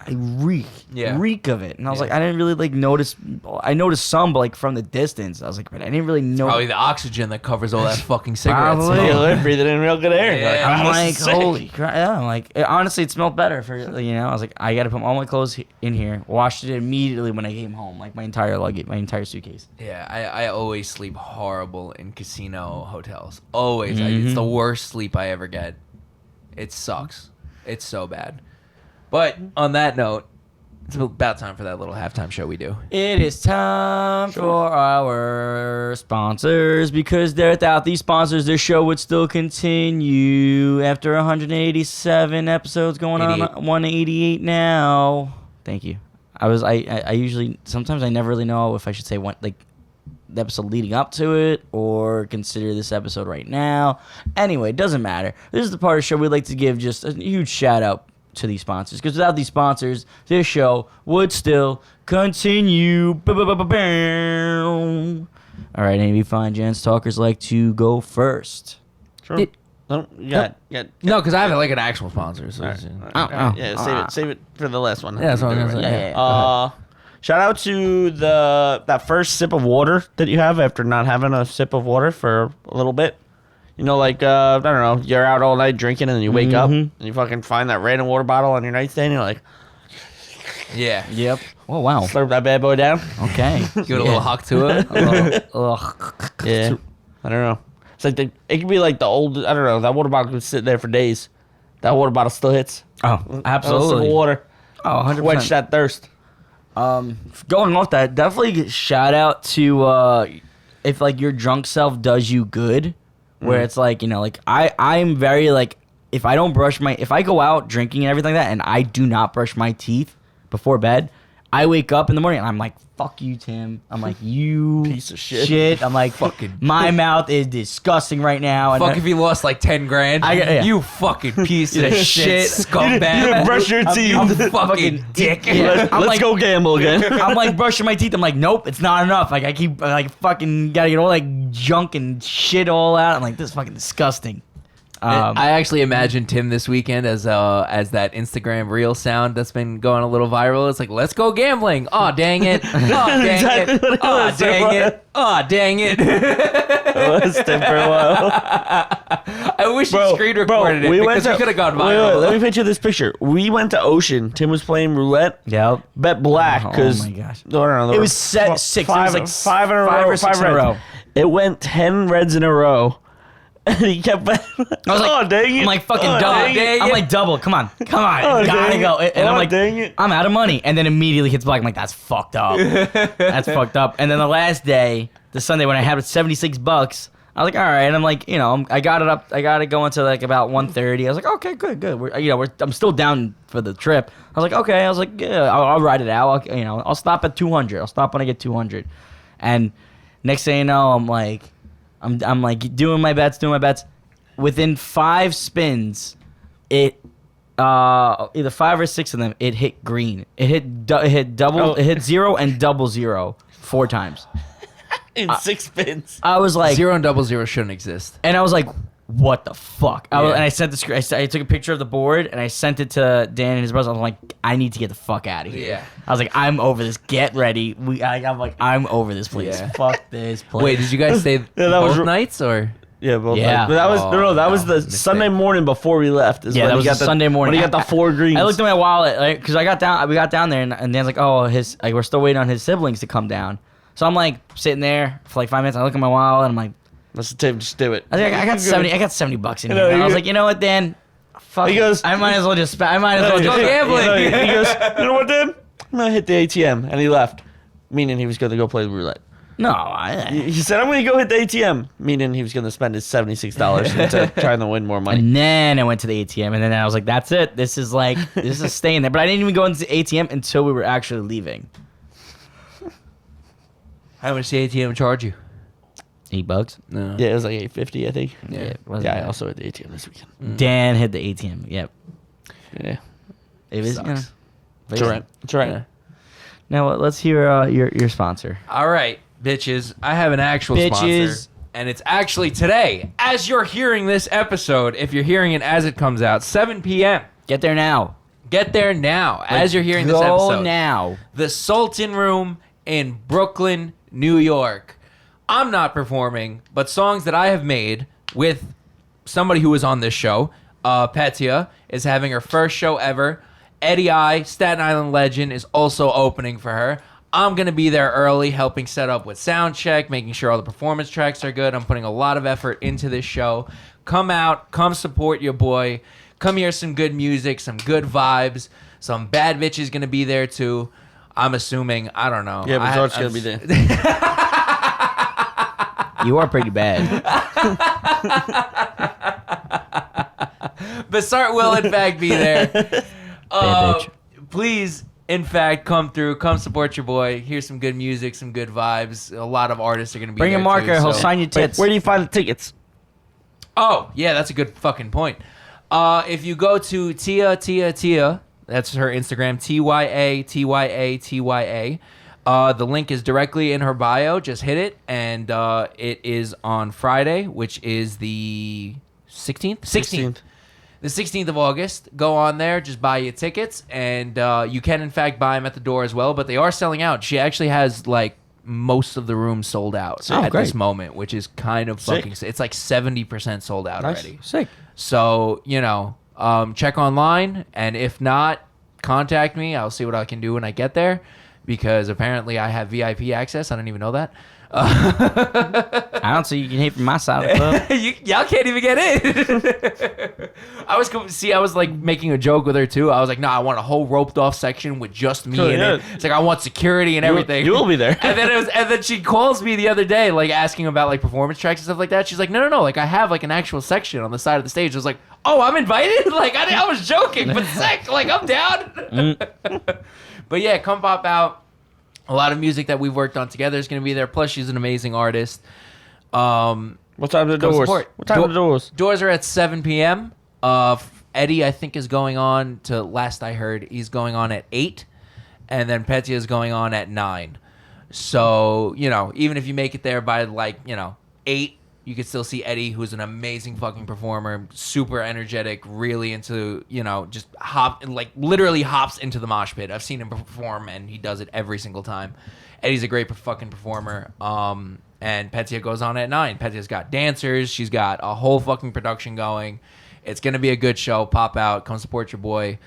I reek of it, and I was Yeah. like, I didn't really like notice. I noticed some, but like from the distance, I was like, but I didn't really know. probably the oxygen that covers all that fucking cigarette Probably. smoke. You live breathing in real good air. You're Yeah. like, I'm "Wow, like, this is sick." holy crap! Yeah, I'm like, honestly, it smelled better for I was like, I got to put all my clothes in here. Washed it immediately when I came home, like my entire luggage, my entire suitcase. Yeah, I always sleep horrible in casino hotels. Always. Mm-hmm. It's the worst sleep I ever get. It sucks. It's so bad. But on that note, it's about time for that little halftime show we do. It is time for our sponsors because without these sponsors, this show would still continue after 187 episodes going 88. on 188 now. Thank you. I usually sometimes I never really know if I should say one like the episode leading up to it or consider this episode right now. Anyway, it doesn't matter. This is the part of the show we'd like to give just a huge shout out to these sponsors because without these sponsors, this show would still continue. All right, any of you fine gents talkers like to go first? Sure. No, you got No, because I have like an actual sponsor. So yeah, save it for the last one. Yeah, that's what I was gonna say. Yeah. Shout out to that first sip of water that you have after not having a sip of water for a little bit. like I don't know, you're out all night drinking and then you wake up Mhm. and you fucking find that random water bottle on your nightstand. You're like, Yeah. Yep. Oh wow. slurp that bad boy down. Okay. Give it a little huck to it. Ugh. Yeah, I don't know. It's like it could be like the old. I don't know. That water bottle could sit there for days. That water bottle still hits. Oh, Sip of absolutely. water. Oh, 100%. Quench that thirst. Going off that, definitely shout out to if like your drunk self does you good, where it's like, like I'm very like, if I go out drinking and everything like that and I do not brush my teeth before bed, I wake up in the morning and I'm like, fuck you, Tim. I'm like, you Piece of shit. I'm like, my mouth is disgusting right now. And Fuck if you lost like 10 grand. Yeah. You fucking piece of shit, You scumbag. didn't brush your teeth. I'm fucking dick. Yeah. I'm Let's like- go gamble again. I'm like brushing my teeth. I'm like, nope, it's not enough. Like I keep like fucking gotta get all like junk and shit all out. I'm like, this is fucking disgusting. I actually imagine Tim this weekend as that Instagram reel sound that's been going a little viral. It's like, let's go gambling. Oh, dang it. Oh, dang Exactly it. what it Oh, was. dang it. Oh, dang it. It was Tim for a while. I wish you screen recorded it because we could have gone viral. Let me picture this picture. We went to Ocean. Tim was playing roulette. Yep. Bet black Oh because my gosh. I don't know. It was set six. It was like five in a five row. or six five in a reds. row. It went 10 reds in a row. And he kept betting. I was like, oh, dang it. I'm like fucking Oh, double. dang it. I'm like double. Come on, Oh, gotta dang go. it. And I'm Oh, like, dang it. I'm out of money. And then immediately hits black. I'm like, that's fucked up. That's fucked up. And then the last day, the Sunday when I had $76, I was like, all right. And I'm like, I got it up. I got it going to like about 1:30. I was like, okay, good. I'm still down for the trip. I was like, okay. I was like, yeah, I'll ride it out. I'll stop at 200. I'll stop when I get 200. And next thing you know, I'm like doing my bets. Within 5 spins, it either 5 or 6 of them, it hit green. It hit double. Oh. It hit 0 and 0 4 times. In 6 spins. I was like, 0 and 00 shouldn't exist. and I was like, what the fuck? Yeah. And I sent the screen. I took a picture of the board and I sent it to Dan and his brother. I was like, I need to get the fuck out of here. Yeah. I was like, I'm over this. Get ready. I'm like, I'm over this place. Yeah. Fuck this place. Wait, did you guys stay that both was- nights or? Yeah, both. Yeah. But that was Oh, that was no, the mistake. Sunday morning before we left. Is Yeah, when that he was got the the Sunday morning. When he got the 4 greens. I looked at my wallet because we got down there and Dan's like, oh, we're still waiting on his siblings to come down. So I'm like sitting there for like 5 minutes. I look at my wallet and I'm like, Let's Tim, just do it. I think I got $70 in You here. know, And I was you- like, you know what, Dan? Fuck. He it. goes- I might as well just. I might as well just. Go gambling. He goes, you know what, Dan? I'm gonna hit the ATM, and he left, meaning he was gonna go play roulette. No, He said, I'm gonna go hit the ATM, meaning he was gonna spend his $76 into trying to win more money. And then I went to the ATM, and then I was like, "That's it. This is staying there." But I didn't even go into the ATM until we were actually leaving. How much did the ATM charge you? $8. No. Yeah, it was like $8.50, I think. Yeah, it wasn't Yeah, I bad. also hit the ATM this weekend. Dan hit the ATM. Yep. Yeah, It was. Sucks. it's all right. It's all right. Yeah. Now let's hear your sponsor. All right, bitches. I have an actual Bitches. sponsor. And it's actually today, as you're hearing this episode, if you're hearing it as it comes out, 7 p.m. Get there now. Get there now, as you're hearing this Go episode. now. The Sultan Room in Brooklyn, New York. I'm not performing, but songs that I have made with somebody who was on this show. Petya is having her first show ever. Eddie I, Staten Island legend, is also opening for her. I'm going to be there early, helping set up with sound check, making sure all the performance tracks are good. I'm putting a lot of effort into this show. Come out, come support your boy. Come hear some good music, some good vibes. Some bad bitches going to be there too. I'm assuming. I don't know. Yeah, but George's I'm gonna be there. You are pretty bad. Basart will, in fact, be there. bitch. Please, in fact, come through. Come support your boy. Hear some good music, some good vibes. A lot of artists are going to be Bring there a marker. too, He'll so- sign your Wait, tits. where do you find the tickets? Oh, yeah, that's a good fucking point. If you go to Tia, that's her Instagram, TYA. The link is directly in her bio. Just hit it, and it is on Friday, which is the 16th? 16th. The 16th of August. Go on there, just buy your tickets, and you can, in fact, buy them at the door as well, but they are selling out. She actually has, like, most of the rooms sold out Oh, at great. this moment, which is kind of Sick. fucking. It's like 70% sold out Nice. already. Sick. So check online, and if not, contact me. I'll see what I can do when I get there, because apparently I have VIP access. I didn't even know that. I don't see you can hit from my side of the club. Y'all can't even get in. I was like making a joke with her too. I was like, no, I want a whole roped off section with just me Oh, in yeah. it. It's like I want security and everything. You will be there. And then she calls me the other day, like asking about like performance tracks and stuff like that. She's like, no, like I have like an actual section on the side of the stage. I was like, oh, I'm invited. Like I was joking, but sick. Like I'm down. But yeah, come pop out. A lot of music that we've worked on together is going to be there. Plus, she's an amazing artist. What time are the Come doors? support. What time are the doors? Doors are at 7 p.m. Eddie, I think, is going on to, last I heard, he's going on at 8. And then Petya is going on at 9. So, even if you make it there by, 8, you can still see Eddie, who's an amazing fucking performer, super energetic, really into, just literally hops into the mosh pit. I've seen him perform, and he does it every single time. Eddie's a great fucking performer. And Petya goes on at 9. Petya's got dancers. She's got a whole fucking production going. It's going to be a good show. Pop out. Come support your boy.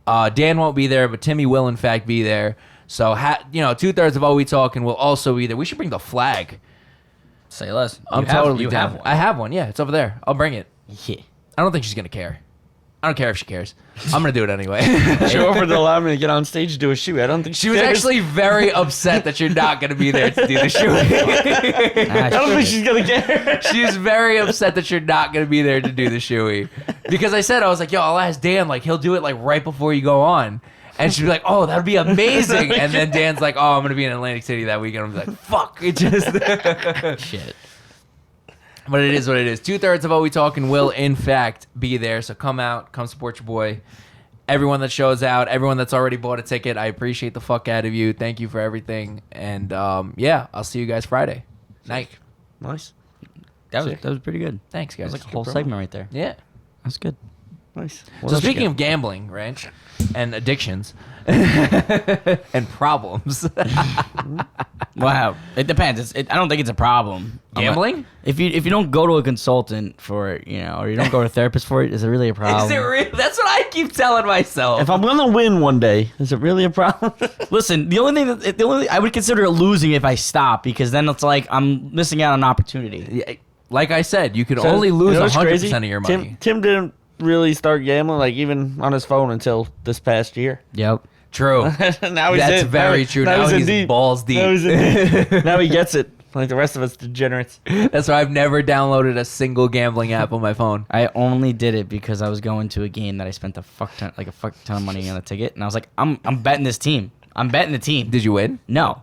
Dan won't be there, but Timmy will, in fact, be there. So, 2/3 of All We Talking will also be there. We should bring the flag. Say less. I'm You have- totally you down. have one. I have one. Yeah, it's over there. I'll bring it. Yeah. I don't think she's gonna care. I don't care if she cares. I'm gonna do it anyway. She offered to allow me to get on stage to do a shoot. I don't think She was actually very upset that you're not gonna be there to do the shoot. I don't think she's gonna care. She was very upset that you're not gonna be there to do the shoey. Because I was like, yo, I'll ask Dan, like he'll do it like right before you go on. And she'd be like, oh, that'd be amazing. And then Dan's like, oh, I'm gonna be in Atlantic City that weekend. I'm like, fuck. It just Shit. But it is what it is. 2/3 of All We Talking will, in fact, be there. So come out, come support your boy. Everyone that shows out, everyone that's already bought a ticket, I appreciate the fuck out of you. Thank you for everything. And I'll see you guys Friday night. Nice. That was pretty good. Thanks, That guys. was like a whole segment right there. Yeah. That's good. Nice. So speaking of gambling, right, and addictions, and problems, Wow. It depends. I don't think it's a problem. gambling? If you don't go to a consultant for it, or you don't go to a therapist for it, is it really a problem? Is it real? That's what I keep telling myself. If I'm gonna win one day, is it really a problem? Listen, the only thing I would consider it losing if I stop, because then it's like I'm missing out on an opportunity. Yeah, like I said, you could So, only lose what's 100% crazy? of your money. Tim didn't really start gambling, like even on his phone, until this past year. Yep. True. Now he's That's in. very true. Now he's deep. balls deep. Now he's in deep. Now he gets it. Like the rest of us degenerates. That's why I've never downloaded a single gambling app on my phone. I only did it because I was going to a game that I spent a fuck ton of money on a ticket, and I was like, I'm betting this team. I'm betting the team. Did you win? No.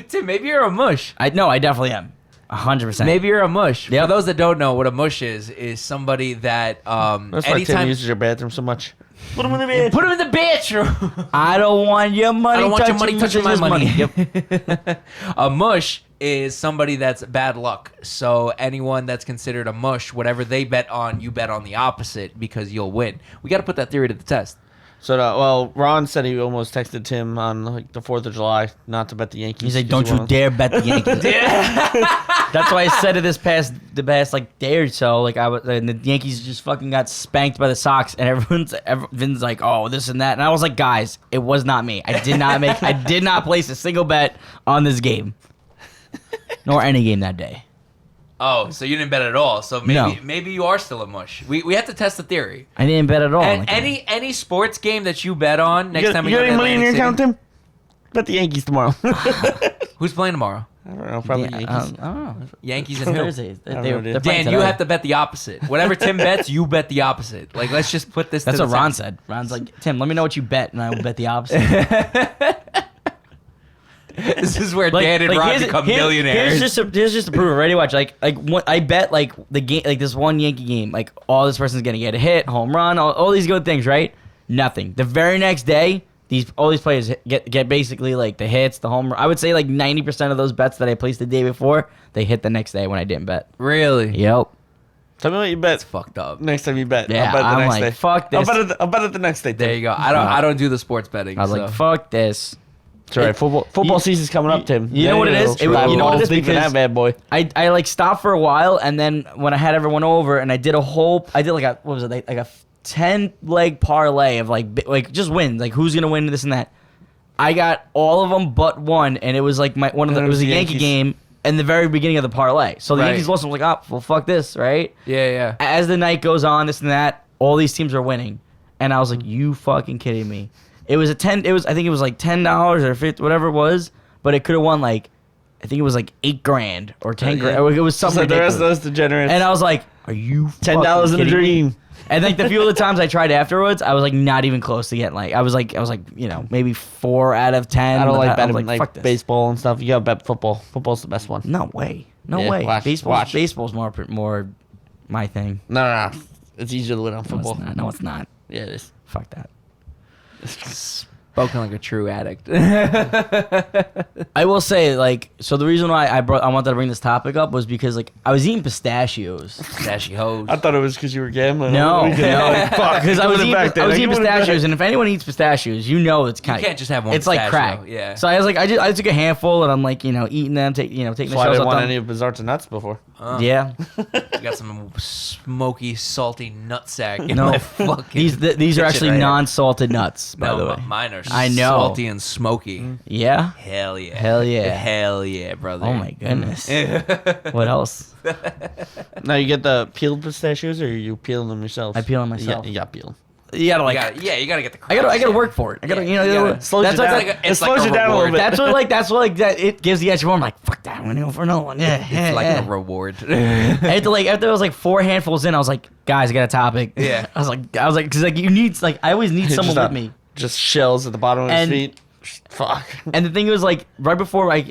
Tim, maybe you're a mush. I definitely am. 100%. Maybe you're a mush. Yep. For those that don't know, what a mush is somebody that That's why Tim anytime uses your bathroom so much. Put him in the bed. put him in the bathroom. I don't want your money. I don't want your money touching my money. Yep. A mush is somebody that's bad luck. So anyone that's considered a mush, whatever they bet on, you bet on the opposite because you'll win. We got to put that theory to the test. So, Ron said he almost texted Tim on like the 4th of July not to bet the Yankees. He's like, 'cause don't he you won. dare bet the Yankees. That's why I said it the past like day or so. Like and the Yankees just fucking got spanked by the Sox, and everyone's like, oh, this and that, and I was like, guys, it was not me. I did not place a single bet on this game, nor any game that day. Oh, so you didn't bet at all. So No. maybe you are still a mush. We have to test the theory. I didn't bet at all. And Like, any sports game that you bet on next time we you go got to any money in your Atlantic account, City- Tim? Bet the Yankees tomorrow. Who's playing tomorrow? I don't know. Probably yeah, Yankees. I don't know. Yankees and who? Thursdays. I don't know, dude. Dan, you have to bet the opposite. Whatever Tim bets, you bet the opposite. Like, let's just put this. That's to what the Ron test. said. Ron's like, Tim, let me know what you bet, and I will bet the opposite. This is where Dan and Ron become millionaires. Here's just to prove it. Ready? Watch. Like what, I bet like the game, like this one Yankee game, like all this person's gonna get a hit, home run, all these good things, right? Nothing. The very next day, all these players get basically like the hits, the home run. I would say like 90% of those bets that I placed the day before, they hit the next day when I didn't bet. Really? Yep. Tell me what you bet It's fucked up. next time you bet. Yeah, I'll bet the I'm next like, day. fuck this. I'll bet it the next day. Tim. There you go. I don't do the sports betting. I was so. like, fuck this. That's right. Football season's coming up, Tim. You know what it is? You know what it is? Because Because that bad boy. I like stopped for a while, and then when I had everyone over, and I did like a what was it, like a 10-leg parlay of like just wins, like who's gonna win this and that. I got all of them but one, and it was like it was a Yankee game in the very beginning of the parlay. So the Right. Yankees lost. I was like, oh, well, fuck this, right? Yeah. As the night goes on, this and that, all these teams are winning, and I was like, you fucking kidding me? It was I think it was like $10 or $50, whatever it was, but it could have won like, I think it was like $8,000 or $10,000. It was something So the rest ridiculous. of those degenerates. And I was like, are you $10 in a dream. And like the few of the times I tried afterwards, I was like not even close to getting I was like maybe 4 out of 10. I don't like I betting was like fuck this. baseball and stuff. You gotta bet football. Football's the best one. No way. Yeah, watch. Baseball's more my thing. No. It's easier to win on No, football. it's not. No, it's not. Yeah, it is. Fuck that. Spoken like a true addict. I will say, like, so the reason why I wanted to bring this topic up was because like I was eating pistachios. Pistachios. I thought it was because you were gambling. No, Fuck. because I was Put it eating, back there. I was Like, eating put it back. pistachios, and if anyone eats pistachios, you know it's kind. You can't just have one It's like pistachio, crack. yeah. So I was like, I took a handful, and I'm like, eating them, taking the That's why I shells didn't off want them. any of Bizarre to Nuts before. Yeah. You got some smoky, salty nutsack in No, my fucking. these are kitchen actually right here. non-salted nuts, by the No, way. mine are I know. salty and smoky. Yeah. Hell yeah. Hell yeah. Hell yeah, brother. Oh my goodness. What else? Now you get the peeled pistachios, or you peeling them yourself? I peel them myself. You got peeled. You gotta You gotta get the. I gotta crust. work for it. I gotta, Yeah, you gotta- Slows that's you what down. that- It's It like slows a you down a little reward. bit. that's what that it gives the extra more. I'm like, fuck that. I'm gonna go for another one. Yeah, It's like a reward. after I was like 4 handfuls in, I was like, guys, I got a topic. Yeah. I was like, because like you need I always need someone with me. Just shells at the bottom of his And- feet. Fuck. And the thing was like right before I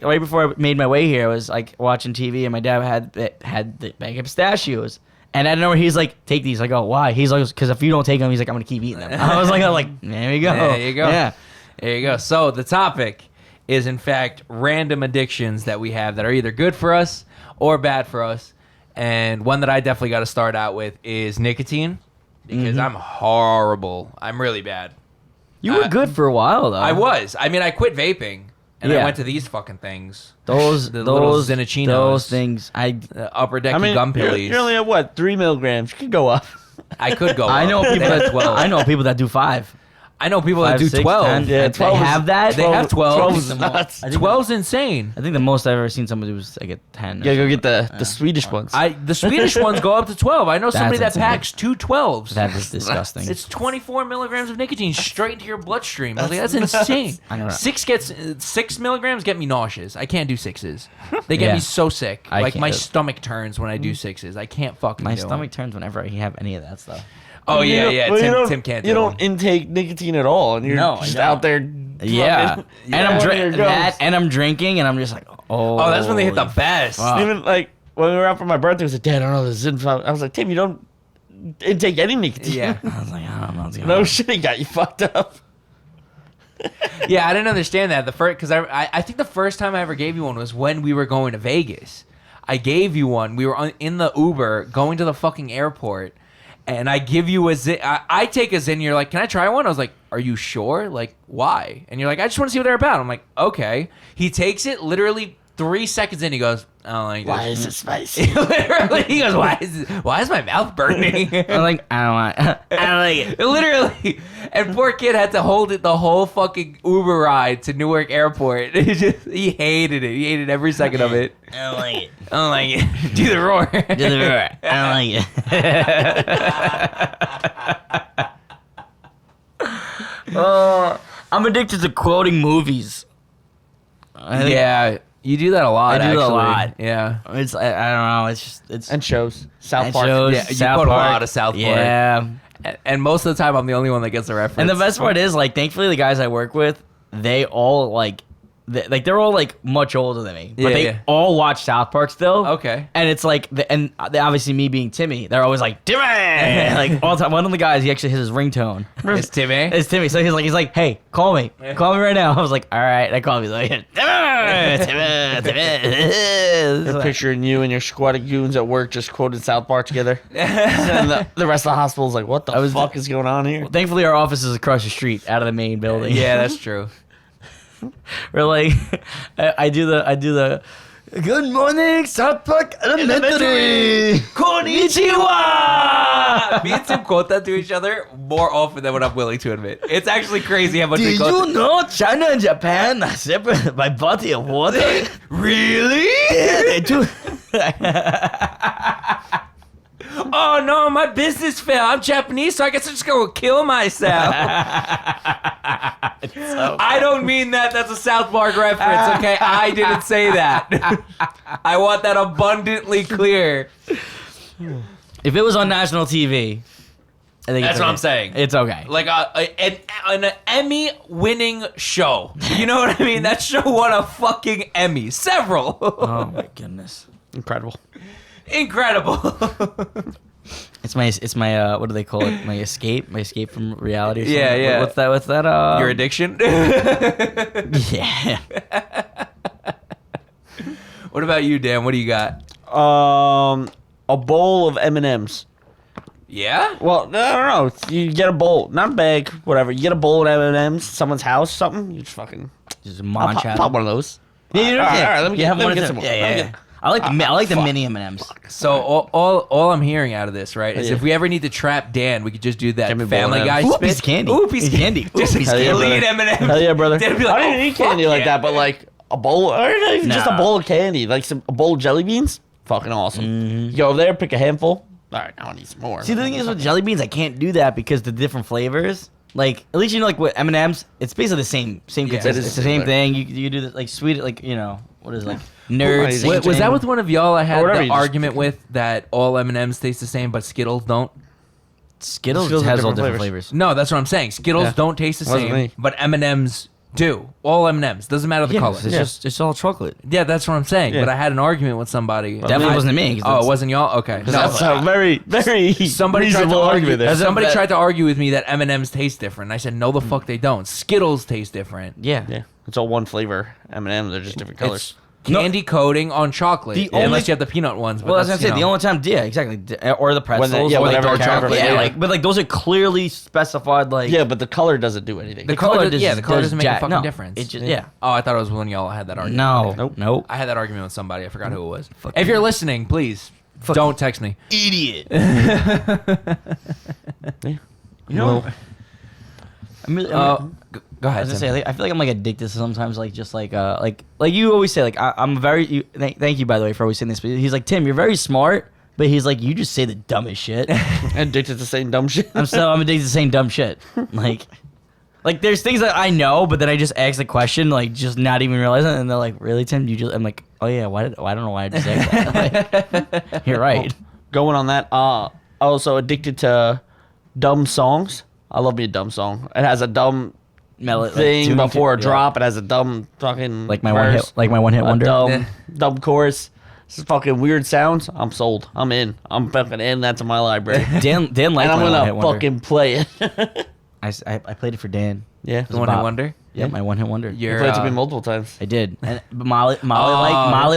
made my way here, I was like watching TV, and my dad had the bag of pistachios. And I don't know where he's like, take these. I go, why? He's like, because if you don't take them, he's like, I'm gonna keep eating them. I was like, there you go. There you go. Yeah. There you go. So the topic is in fact random addictions that we have that are either good for us or bad for us. And one that I definitely got to start out with is nicotine, because I'm horrible. I'm really bad. You were good for a while though. I was. I mean, I quit vaping and I Yeah. went to these fucking things. Those The little those Zinnichinos. those things. Upper deck I mean, gum you're, pillies. you're only at what, 3 milligrams? You could go up. I could go. I know up. people They have that 12. I know people that do 5. I know people that 5, do 6, 12. 10. Yeah, They 12 is- have that. They have 12. 12 is I nuts. think 12's insane. I think the most I've ever seen somebody do was like a 10. You gotta go get the Swedish ones. The Swedish ones go up to 12. I know somebody that That's insane. packs 2 12s. That is disgusting. It's 24 milligrams of nicotine straight into your bloodstream. I was like, that's insane. I know. 6 milligrams get me nauseous. I can't do 6s. They get Yeah. me so sick. I Like can't my do it. stomach turns when I do 6s. I can't fucking My do 'em. stomach turns whenever I have any of that stuff. Oh You yeah, don't- yeah. well, Tim can't. You do don't 'em. intake nicotine at all, and you're No, I just don't. out there. Yeah, fucking- and I'm blowing your gums. and I'm drinking, and I'm just like, Oh, that's when they hit the best. fuck. Even like when we were out for my birthday, I was like, Dad, I don't know this is. I was like, Tim, you don't intake any nicotine. Yeah. I was like, I don't know what's going No on. shit, he got you fucked up. Yeah, I didn't understand that the first because I think the first time I ever gave you one was when we were going to Vegas. I gave you one. We were in the Uber going to the fucking airport, and I give you a Zin. I take a Zin. You're like, can I try one? I was like, are you sure? Like, why? And you're like, I just want to see what they're about. I'm like, okay. He takes it literally 3 seconds in. He goes, I don't like this. Why is it spicy? Literally, he goes, why is my mouth burning? I'm like, I don't want. I don't like it. Literally. And poor kid had to hold it the whole fucking Uber ride to Newark Airport. He hated it. He hated every second of it. I don't like it. I don't like it. Do the roar. Do the roar. I don't like it. I'm addicted to quoting movies. I think Yeah, you do that a lot. I do that a actually. lot. Yeah. It's I don't know. It's just it's And shows. South it Park. shows Yeah, you South quote a Park. lot of South Park. Yeah. And most of the time, I'm the only one that gets the reference. And the best part is, like, thankfully, the guys I work with, they all like, they're all like much older than me, but Yeah, they yeah. all watch South Park still. Okay. And it's like, obviously me being Timmy, they're always like Timmy, like all the time. One of the guys, he actually has his ringtone. It's Timmy. It's Timmy. So he's like, hey, call me right now. I was like, all right. I called me like, Timmy. They're picturing you and your squad of goons at work just quoting South Park together. And the rest of the hospital's like, what the fuck is going on here? Thankfully, our office is across the street, out of the main building. Yeah, that's true. Or like, I do the. Good morning, South Park Elementary. Konnichiwa. Me and Tim quote that to each other more often than what I'm willing to admit. It's actually crazy how much we Did quote. you know China and Japan are separate by body of water? Really? Yeah, they do. Oh no, my business failed. I'm Japanese, so I guess I'm just gonna kill myself. I don't mean that. That's a South Park reference, okay? I didn't say that. I want that abundantly clear. If it was on national TV, I think That's it's what okay. I'm saying. It's okay. Like an Emmy-winning show. You know what I mean? That show won a fucking Emmy. Several. Oh my goodness. Incredible. Incredible. It's my what do they call it? My escape from reality or something. Yeah, yeah. What's that? Your addiction? Yeah. What about you, Dan? What do you got? A bowl of M&Ms. Yeah? Well, I don't know. You get a bowl, not a bag, whatever. You get a bowl of M&Ms, someone's house, something. You just fucking Just a I'll munch pop, out. pop one of those. Yeah, you know, All right, let me you get- have let one me of get them. some more. Yeah, Let me yeah. get- I like the mini M&Ms. So all I'm hearing out of this, right, is Yeah. if we ever need to trap Dan, we could just do that Give me Family bowl Guy of Ooh, spit. piece of candy. Ooh, piece of Candy. candy. Just Ooh, piece of Hell yeah, delete brother. M&M's. Hell yeah, brother. Dan would be like, I didn't oh, eat candy fuck like yeah. that, but like a bowl, or not even just a Nah. bowl of candy, like a bowl of jelly beans. Fucking awesome. You go over there, pick a handful. All right, I want to eat some more. See, the thing is with jelly beans, I can't do that because the different flavors. Like at least you know, like with M&Ms, it's basically the same Yeah, consistency. it is It's the same similar. thing. You do this like sweet, like what is it, like nerds. Wait, same Was that thing. with one of y'all I had Or whatever, the you just argument with that all M&Ms taste the same but Skittles don't? Skittles? Skittles has have all different different flavors. No, that's what I'm saying. Skittles Yeah. don't taste the Wasn't same, me. but M&Ms do. All M&Ms. Doesn't matter the Yeah, color. it's Yeah. just it's all chocolate. Yeah, that's what I'm saying. Yeah. But I had an argument with somebody. Definitely I- wasn't me. 'cause Oh, that's- it wasn't y'all? Okay. No, That's a very, very somebody tried to reasonable argue. argument there. Somebody that- tried to argue with me that M&Ms taste different. I said, no, the fuck they don't. Skittles taste different. Yeah. Yeah, it's all one flavor. M&M, they're just different colors. Candy coating on chocolate. The Unless only- you have the peanut ones. But Well, that's what I'm you saying. The know. only time, yeah, exactly, or the pretzels, yeah, or the whatever dark kind of chocolate. flavor. Yeah, like, but like those are clearly specified. Like Yeah, but the color doesn't do anything. The color, does- yeah, the color does doesn't make a jack- fucking no, difference. It just yeah. Oh, I thought it was when y'all had that argument. No, Okay. nope. I had that argument with somebody. I forgot who it was. Fuck If you. you're listening, please don't text me. Idiot. You know, I'm really, Go I ahead. was gonna Tim. say, I feel like I'm like addicted to sometimes, like just like you always say, like I'm very. Thank you, by the way, for always saying this. But he's like, Tim, you're very smart, but he's like, you just say the dumbest shit. addicted to saying dumb shit. I'm addicted to saying dumb shit. Like there's things that I know, but then I just ask the question, like just not even realizing, and they're like, really, Tim? You just? I'm like, oh yeah, I don't know why I just asked that. Like, you're right. Going on that, also addicted to dumb songs. I love me a dumb song. It has a dumb thing tuning before a to- drop. It has a dumb fucking Like my verse, one hit a wonder. dumb, dumb chorus. This is fucking weird sounds. I'm sold. I'm in. I'm fucking in. That's in my library. Dan liked and I'm my one hit gonna wonder. fucking play it. I played it for Dan. Yeah. The one hit Bob. wonder. Yeah, my one hit wonder. You You're, played it to me multiple times. I did. But Molly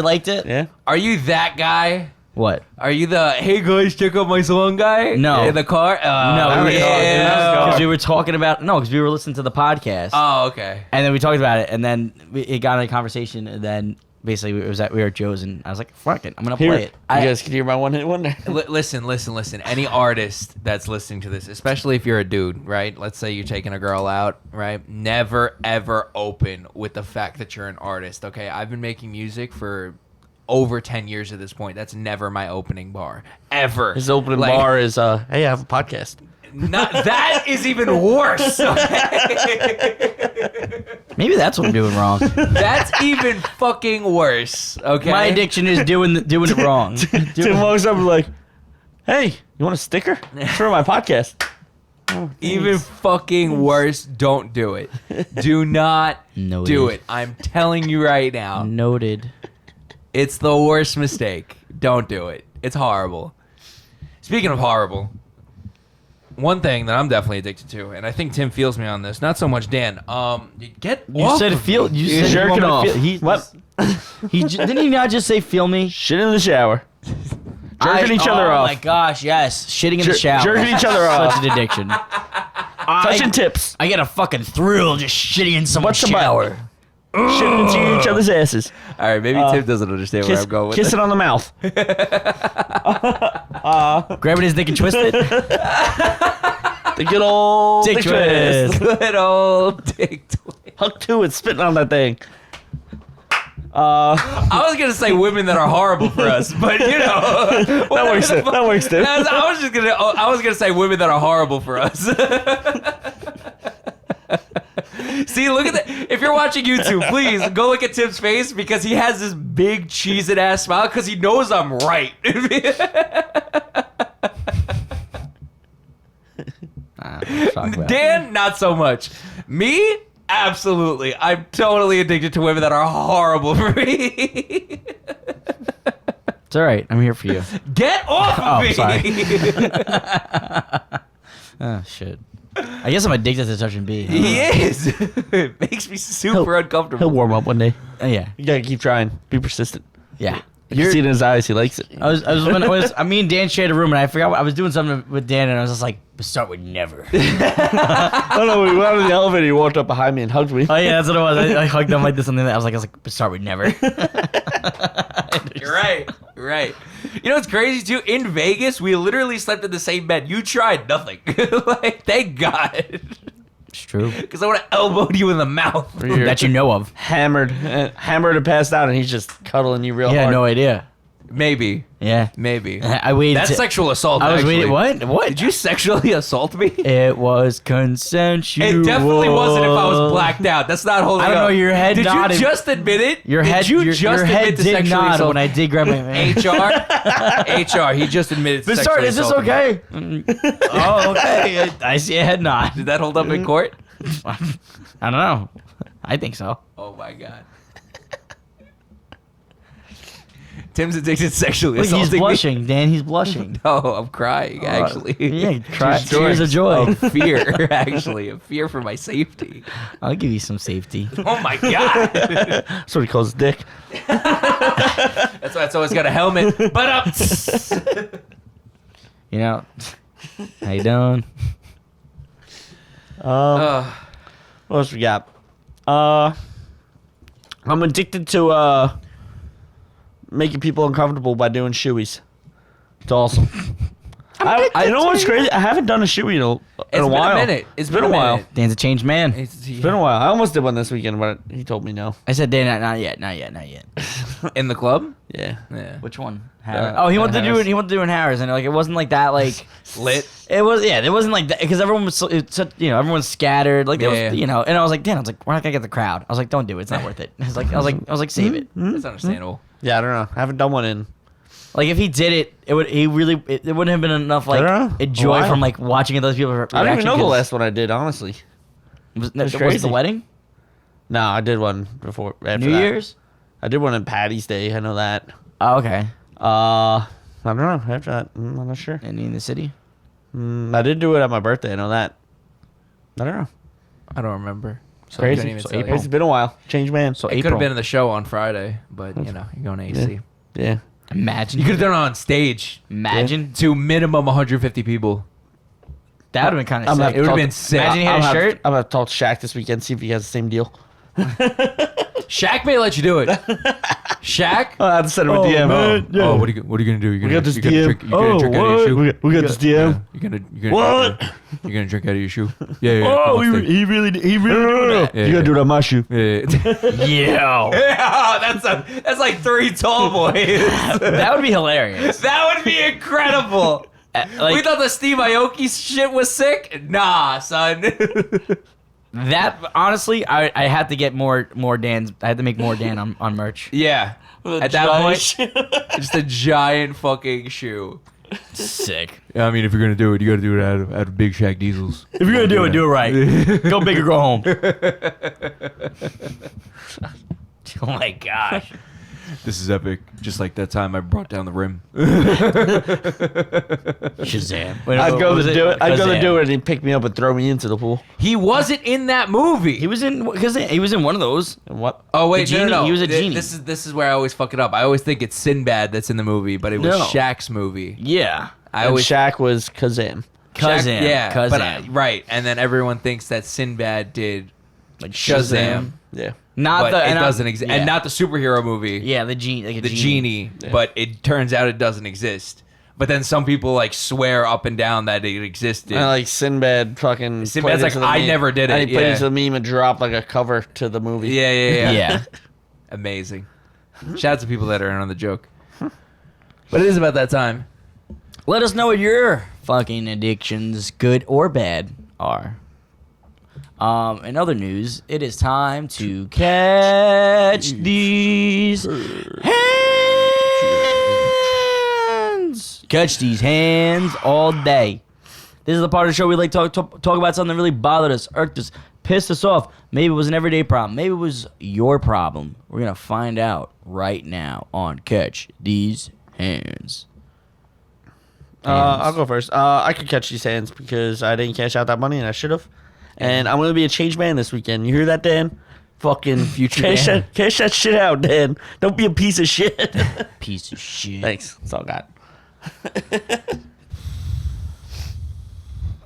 liked it. Yeah. Are you that guy? What? Are you the hey guys check out my song guy? No. In the car? No, yeah. because we were talking about because we were listening to the podcast, Oh, okay. and then we talked about it, and then it got in a conversation, and then basically we were at Joe's, and I was like, "Fuck it, I'm gonna Here, play it." you guys can hear my one hit wonder. Listen. Any artist that's listening to this, especially if you're a dude, right? Let's say you're taking a girl out, right? Never, ever open with the fact that you're an artist, okay? I've been making music for over 10 years at this point. That's never my opening bar. Ever. His opening Like, bar is, hey, I have a podcast. that is even worse. Maybe that's what I'm doing wrong. That's even fucking worse, okay? My addiction is doing it wrong. Tim walks up and like, hey, you want a sticker? For my podcast. Oh, Even fucking worse, don't do it. Do not Noted. do it. I'm telling you right now. Noted. It's the worst mistake. Don't do it. It's horrible. Speaking of horrible, one thing that I'm definitely addicted to, and I think Tim feels me on this, not so much Dan. Get You off said of feel. me. You You're said you want jerking me to off. feel- He, What? didn't he not just say feel me? Shit in the shower. Jerking each other oh off. my gosh, yes, shitting in the shower. Jerking each other off. Such an addiction. Touching tips. I get a fucking thrill just shitting in someone's What's the shower. shitting into each other's asses. All right, maybe Tim doesn't understand where I'm going with Kiss it. it on the mouth. Grabbing his dick and twist it. The good old Dick twist. Good old dick twist. Huck to it, spitting on that thing. I was gonna say women that are horrible for us, but you know That works too. That works too. I was gonna say women that are horrible for us. See, look at that. If you're watching YouTube, please go look at Tim's face because he has this big cheesed ass smile because he knows I'm right. Dan, not so much. Me, absolutely. I'm totally addicted to women that are horrible for me. It's all right. I'm here for you. Get off of me! Sorry. Oh, shit. I guess I'm addicted to touching B. He is. It makes me super uncomfortable. He'll warm up one day. Yeah. You gotta keep trying. Be persistent. Yeah. You can see it in his eyes. He likes it. Me and Dan shared a room, and I forgot I was doing something with Dan, and I was just like, start with never. Oh no, we went out in the elevator. He walked up behind me and hugged me. Oh yeah, that's what it was. I hugged him like this, and then I was like, start with never. You're right. You're right. You know what's crazy too? In Vegas, we literally slept in the same bed. You tried nothing. Like, thank God. It's true. Because I would have elbowed you in the mouth. That you know of. Hammered and passed out, and he's just cuddling you real Yeah, hard. no idea. Maybe. Yeah. Maybe. I waited. That's sexual assault. I was actually. waiting. What? Did you sexually assault me? It was consensual. It definitely wasn't if I was blacked out. That's not holding I don't up. know, your head Did nodded. you just admit it? Your Did head. you your just head admit to did sexually nod assault? when I did grab my. HR. He just admitted to But sexually sorry, is this assaulting me. okay? Oh, okay. I see a head nod. Did that hold up in court? I don't know. I think so. Oh my God. Tim's addicted to sexually Look, assaulting he's blushing, Dan. He's blushing. me. No, I'm crying, actually. Yeah, tears of joy. Of fear, actually. Of fear for my safety. I'll give you some safety. Oh my God. That's what he calls his dick. That's why it's always got a helmet. But up. You know, how you doing? What else we got? I'm addicted to making people uncomfortable by doing shoeies. It's awesome. I know what's crazy? I haven't done a shoey in a while. A minute. It's been a while. minute. Dan's a changed man. It's been a while. I almost did one this weekend, but he told me no. I said, Dan, not yet. In the club? Yeah. Yeah. Which one? Oh, He wanted to do Harris. it. He wanted to do it in Harris, and like it wasn't like that. Like Lit. it was. Yeah, it wasn't like that because everyone was. It's such, everyone's scattered. Like there was, Yeah. And I was like, Dan, we're not gonna get the crowd. I was like, don't do it. It's not worth it. I was like, save it. That's understandable. Yeah, I don't know. I haven't done one in. Like if he did it, it wouldn't have been enough like I don't know. joy Wow. from like watching those people. I don't even know the last one I did, honestly. Was it crazy. the wedding? No, I did one before. After New that. Year's? I did one on Patty's Day. I know that. Oh, okay. I don't know. After that, I'm not sure. Any in the city? I did do it at my birthday. I know that. I don't know. I don't remember. So I Crazy. couldn't even So tell you. April. It's been a while. Change man. So It could April. have been in the show on Friday, but you know, you're going AC. Yeah. Imagine. You could have done it on stage Imagine. to minimum 150 people. That would have been kind I'm of not- sick. It would have Talk- been sick. Imagine he had a shirt. I'm gonna talk to Shaq this weekend. See if he has the same deal. Shaq may let you do it. Shaq? I have to send him a DM. Oh, what are you gonna do? You're We got this you gonna DM. drink, you gonna drink out of your shoe? We got this DM. You're gonna What? You're gonna drink out of your shoe? Yeah. come Oh, on stage. he really doing that. Yeah, You gotta yeah. do it on my shoe. Yeah. Yeah. Yeah, that's like 3 tall boys. That would be hilarious. That would be incredible. We thought the Steve Aoki shit was sick. Nah, son. That honestly, I had to get more Dan's. I had to make more Dan on merch. Yeah. At that point, just a giant fucking shoe. Sick. I mean, if you're gonna do it, you gotta do it out of Big Shaq Diesels. If you're gonna do it right. Go big or go home. Oh my gosh. This is epic. Just like that time I brought down the rim. Shazam. I'd go to do it. I'd go to do it, and he'd pick me up and throw me into the pool. He wasn't in that movie. He was in one of those. And what? Oh wait, The no, genie? no, no. He was a genie. This is where I always fuck it up. I always think it's Sinbad that's in the movie, but it was No. Shaq's movie. Yeah. I And always Shaq was Kazam. Kazam. yeah, Kazam. but right, and then everyone thinks that Sinbad did like Shazam. Yeah. Not but the it doesn't exist, yeah. and not the superhero movie. Yeah, the genie, like a the genie, Yeah. but it turns out it doesn't exist. But then some people like swear up and down that it existed. And like Sinbad fucking. Sinbad's played like, into the I meme. never did it, And he played yeah. into the meme and dropped like a cover to the movie. yeah. Yeah. Amazing. Shout out to people that are in on the joke. But it is about that time. Let us know what your fucking addictions, good or bad, are. In other news, it is time to catch these hands. Catch these hands all day. This is the part of the show we like to talk about something that really bothered us, irked us, pissed us off. Maybe it was an everyday problem. Maybe it was your problem. We're going to find out right now on Catch These Hands. I'll go first. I could catch these hands because I didn't cash out that money and I should have. And I'm gonna be a changed man this weekend. You hear that, Dan? Fucking Future cash Dan. cash that shit out, Dan. Don't be a piece of shit. Piece of shit. Thanks. That's all I got.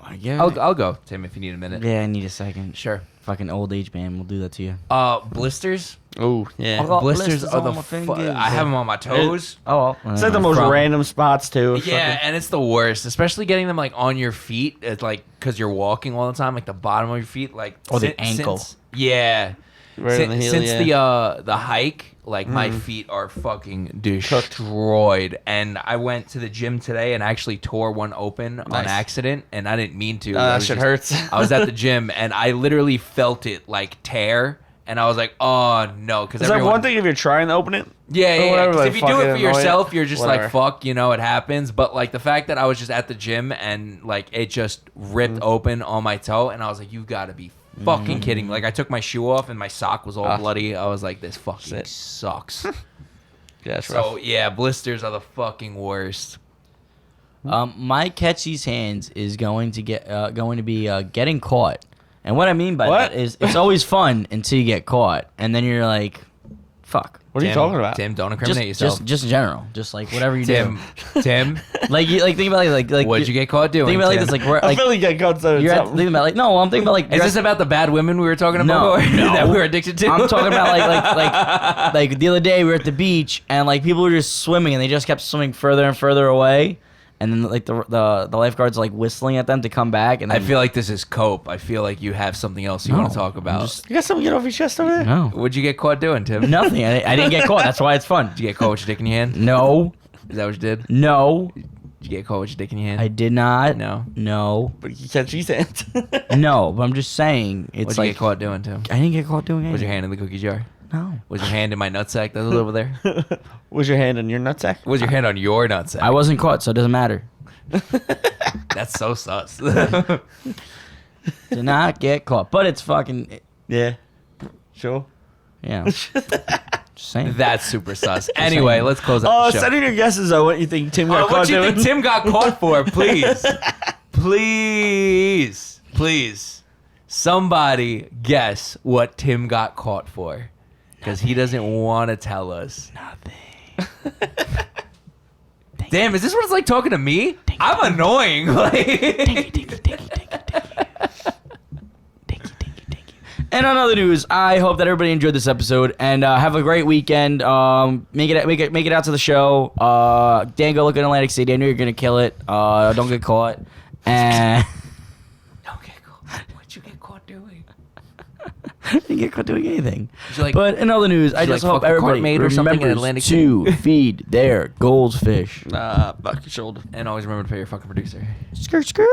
I guess. I'll go, Tim, if you need a minute. Yeah, I need a second. Sure. Fucking old age man will do that to you. Blisters. Oh yeah. Oh, Blisters blisters are the on my fingers. I have them on my toes. Oh, It's like the most From- random spots too. Yeah, Fucking- and it's the worst, especially getting them like on your feet. It's like because you're walking all the time, like the bottom of your feet, like Or the ankle. Yeah, Right on the heel, since yeah. the hike, like my feet are fucking destroyed. And I went to the gym today and actually tore one open on Nice. accident, and I didn't mean to. I that was shit just- hurts. I was at the gym and I literally felt it like tear. And I was like, oh no, because It's like one thing if you're trying to open it. yeah, or yeah. whatever, 'Cause like, if you do fucking it for annoy yourself, it, you're just whatever. like, fuck, you know, it happens. But like the fact that I was just at the gym and like it just ripped open on my toe, and I was like, you gotta be fucking kidding me. Like I took my shoe off and my sock was all Ah. bloody. I was like, this fucking Shit. sucks. Yeah, that's rough. So yeah, blisters are the fucking worst. My catch these hands is going to be getting caught. And what I mean by What? that is it's always fun until you get caught, and then you're like, fuck. What are you talking about? Tim, don't incriminate yourself. Just in general, just like whatever you Tim, Tim, do. Like you think about like what'd you get caught doing? Think about like Tim? this like we're I like feel like I got so you're at, something. thinking about like no, I'm thinking about like Is this about the bad women we were talking about No, before? no. that we were addicted to? I'm talking about like the other day we were at the beach and like people were just swimming and they just kept swimming further and further away, and then like the lifeguards like whistling at them to come back, and I then, feel like this is cope. I feel like you have something else you No, want to talk about. You got something to get off your chest over there? no, What'd you get caught doing, Tim? nothing. I didn't get caught. That's why it's fun. Did you get caught with your dick in your hand? No, Is that what you did? no, Did you get caught with your dick in your hand? I did not. No. No, But you catch these hands. no. But I'm just saying it's What'd you like get caught doing, Tim? I didn't get caught doing anything. Was your hand in the cookie jar? No, Was your hand in my nutsack that was over there? Was your hand in your nutsack? Was your hand on your nutsack? I wasn't caught, so it doesn't matter. That's so sus. Did not get caught, but it's fucking Yeah. Sure. yeah. Just saying. That's super sus. Anyway, let's close out Oh, the show. send in your guesses on what you think Tim got Oh, caught what you doing. think Tim got caught for, please? Please. Please. Somebody guess what Tim got caught for. Because he doesn't want to tell us. Nothing. Damn, is this what it's like talking to me? I'm annoying. And on other news, I hope that everybody enjoyed this episode and have a great weekend. Make it out to the show. Dan, go look at Atlantic City. I know you're gonna kill it. Don't get caught. And Don't get caught. What'd you get caught doing? didn't get caught doing anything. Did you, like- But in other news, I you, just like, hope fuck a everybody court-mate or something in remembers Atlantic to feed their goldfish. Fuck your shoulder. And always remember to pay your fucking producer. Skirt, skirt.